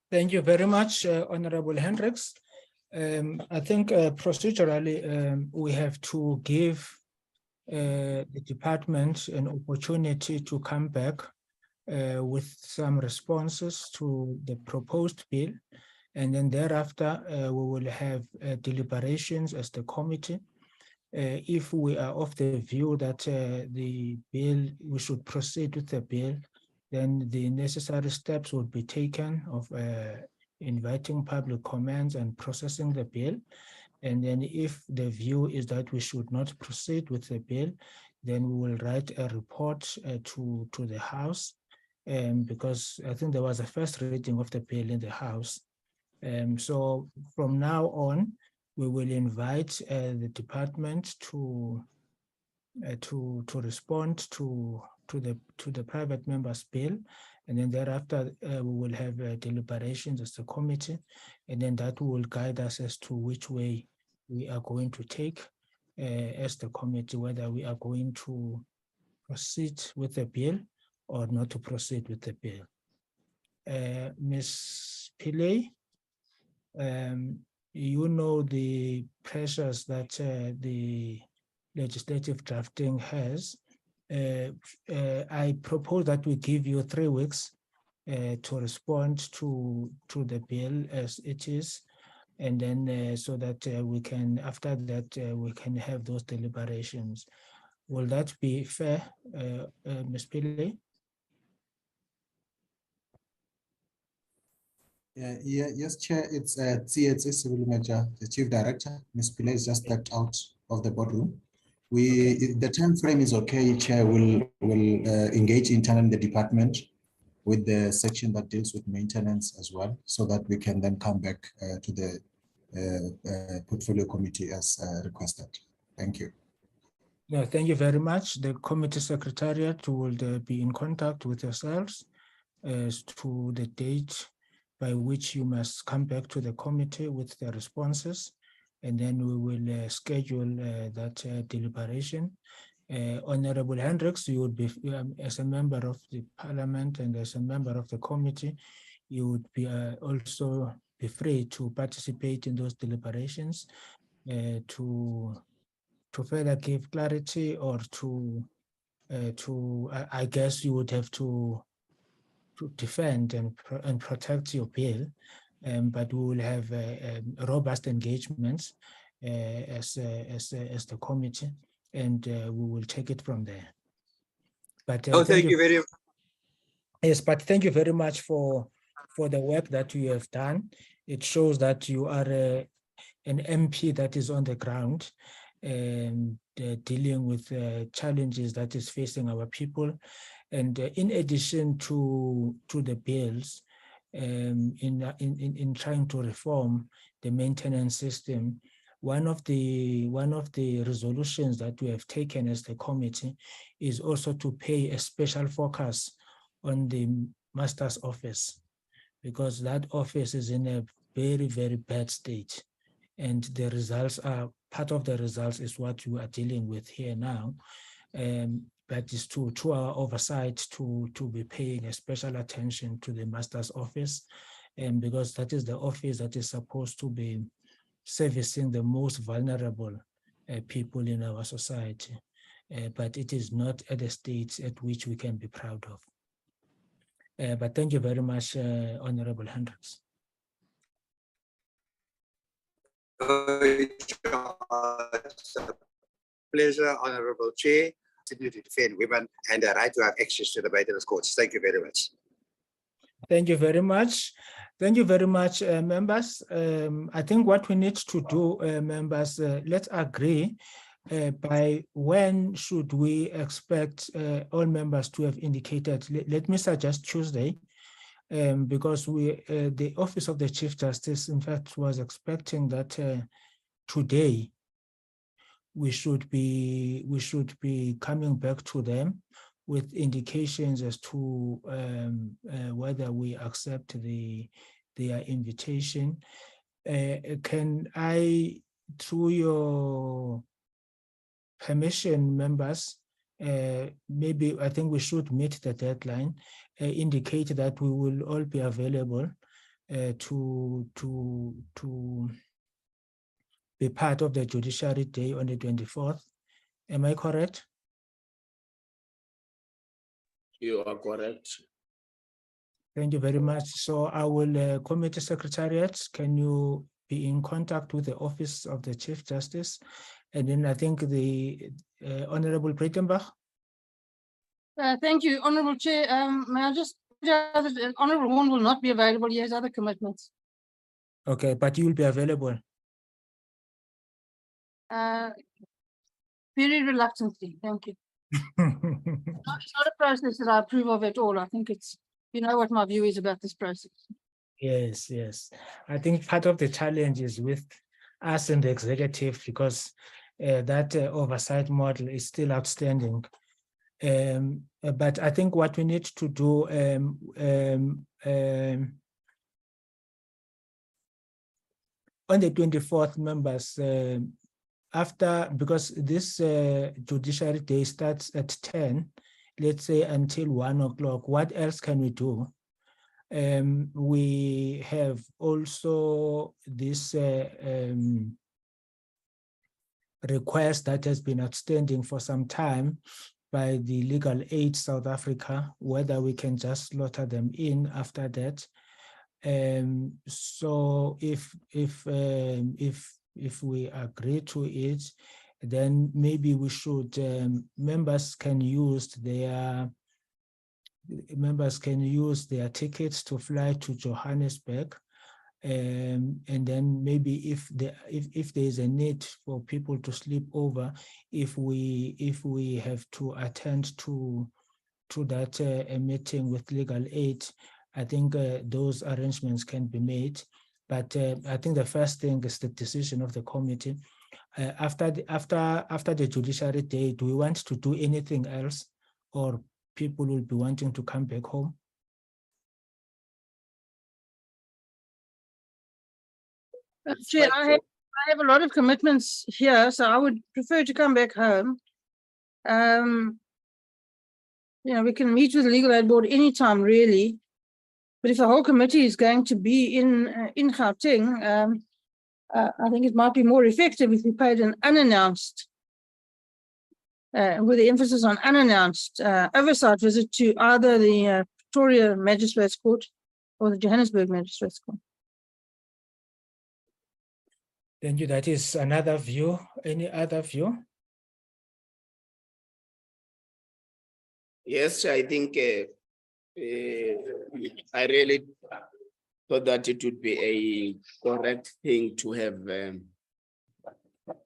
Thank you very much, Honorable Hendricks. I think procedurally, we have to give the department an opportunity to come back with some responses to the proposed bill. And then thereafter, we will have deliberations as the committee. If we are of the view that the bill, we should proceed with the bill, then the necessary steps would be taken of inviting public comments and processing the bill. And then if the view is that we should not proceed with the bill, then we will write a report to the House, because I think there was a first reading of the bill in the House. So from now on, we will invite the department to respond to the private member's bill, and then thereafter we will have deliberations as a committee, and then that will guide us as to which way we are going to take as the committee, whether we are going to proceed with the bill or not to proceed with the bill. Ms. Pillay, you know the pressures that the legislative drafting has. I propose that we give you 3 weeks to respond to the bill as it is, and then so that we can, after that, we can have those deliberations. Will that be fair, Ms. Pillay? Yes, Chair. It's CHS Civil Major, the Chief Director. Ms. Pillay is just stepped out of the boardroom. The time frame is okay, Chair. Will engage internally in the department with the section that deals with maintenance as well, so that we can then come back to the Portfolio Committee as requested. Thank you. Yeah, thank you very much. The committee secretariat will be in contact with yourselves as to the date by which you must come back to the committee with the responses, and then we will schedule that deliberation. Honorable Hendricks, you would be, as a member of the parliament and as a member of the committee, you would be also be free to participate in those deliberations to further give clarity, or I guess you would have to defend and protect your bill, but we will have robust engagements as the committee, and we will take it from there. But thank you very much. Yes, but thank you very much for the work that you have done. It shows that you are an MP that is on the ground and dealing with challenges that is facing our people. And in addition to the bills, in trying to reform the maintenance system, one of the resolutions that we have taken as the committee is also to pay a special focus on the master's office, because that office is in a very, very bad state. And the results are, part of the results is what you are dealing with here now. But is to our oversight to be paying a special attention to the master's office, and because that is the office that is supposed to be servicing the most vulnerable people in our society. But it is not at a state at which we can be proud of. But thank you very much, Honorable Hendricks. It's a pleasure, Honorable Chair, to defend women and the right to have access to the maintenance courts. Thank you very much. Thank you very much. Thank you very much, members. I think what we need to do, members, let's agree by when should we expect all members to have indicated. Let me suggest Tuesday, because the Office of the Chief Justice, in fact, was expecting that today we should be coming back to them with indications as to whether we accept their invitation. Can I, through your permission, members, maybe I think we should meet the deadline, indicate that we will all be available to be part of the Judiciary Day on the 24th. Am I correct? You are correct. Thank you very much. So I will, Committee Secretariat, can you be in contact with the Office of the Chief Justice? And then I think the Honorable Breitenbach. Thank you, Honorable Chair. May I just, Honorable Horn will not be available. He has other commitments. Okay, but you will be available. Very reluctantly, thank you. It's not a process that I approve of at all. I think it's, you know what my view is about this process. Yes, yes. I think part of the challenge is with us and the executive, because that oversight model is still outstanding. But I think what we need to do on the 24th, members, after, because this Judiciary Day starts at 10, let's say until 1 o'clock, what else can we do? We have also this request that has been outstanding for some time by the Legal Aid South Africa, whether we can just slaughter them in after that. So if we agree to it, then maybe we should, members can use their tickets to fly to Johannesburg, and then maybe if there is a need for people to sleep over, if we have to attend to that meeting with Legal Aid, I think those arrangements can be made. But I think the first thing is the decision of the committee. After the Judiciary Day, do we want to do anything else, or people will be wanting to come back home? Chair, I have a lot of commitments here, so I would prefer to come back home. You know, we can meet with the Legal Aid Board anytime, really. But if the whole committee is going to be in Gauteng, I think it might be more effective if we paid an unannounced, with the emphasis on unannounced oversight visit to either the Pretoria Magistrates Court or the Johannesburg Magistrates Court. Thank you. That is another view. Any other view? Yes, I think I really thought that it would be a correct thing to have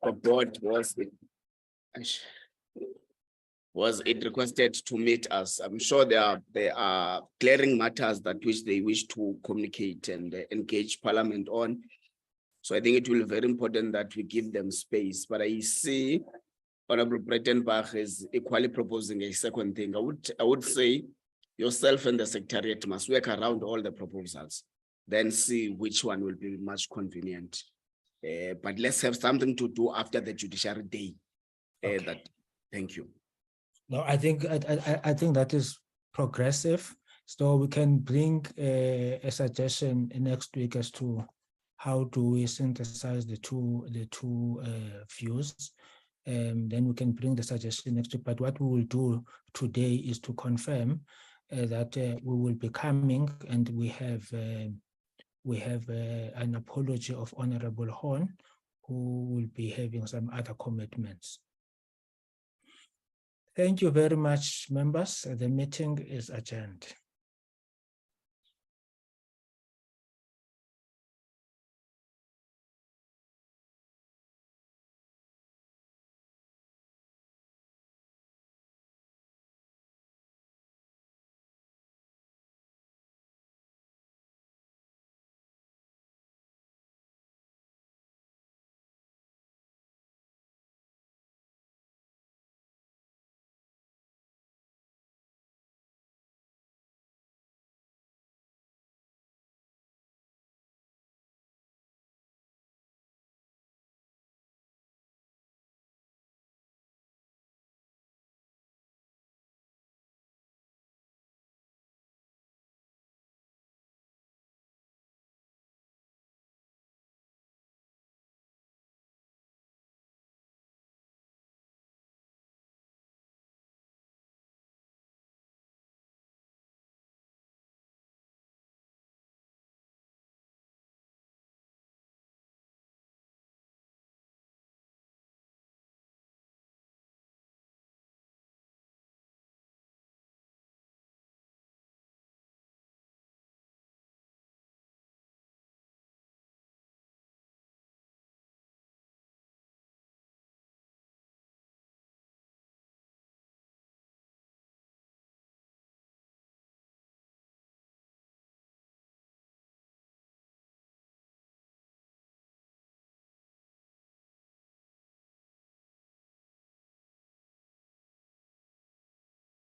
a board was it requested to meet us. I'm sure there are glaring matters that which they wish to communicate and engage Parliament on. So I think it will be very important that we give them space. But I see Honorable Breitenbach is equally proposing a second thing. I would say yourself and the Secretariat must work around all the proposals, then see which one will be much convenient. But let's have something to do after the Judiciary Day. Thank you. No, I think that is progressive. So we can bring a suggestion next week as to how do we synthesize the two views. Then we can bring the suggestion next week. But what we will do today is to confirm that we will be coming, and we have an apology of Honorable Horn, who will be having some other commitments. Thank you very much, members. The meeting is adjourned.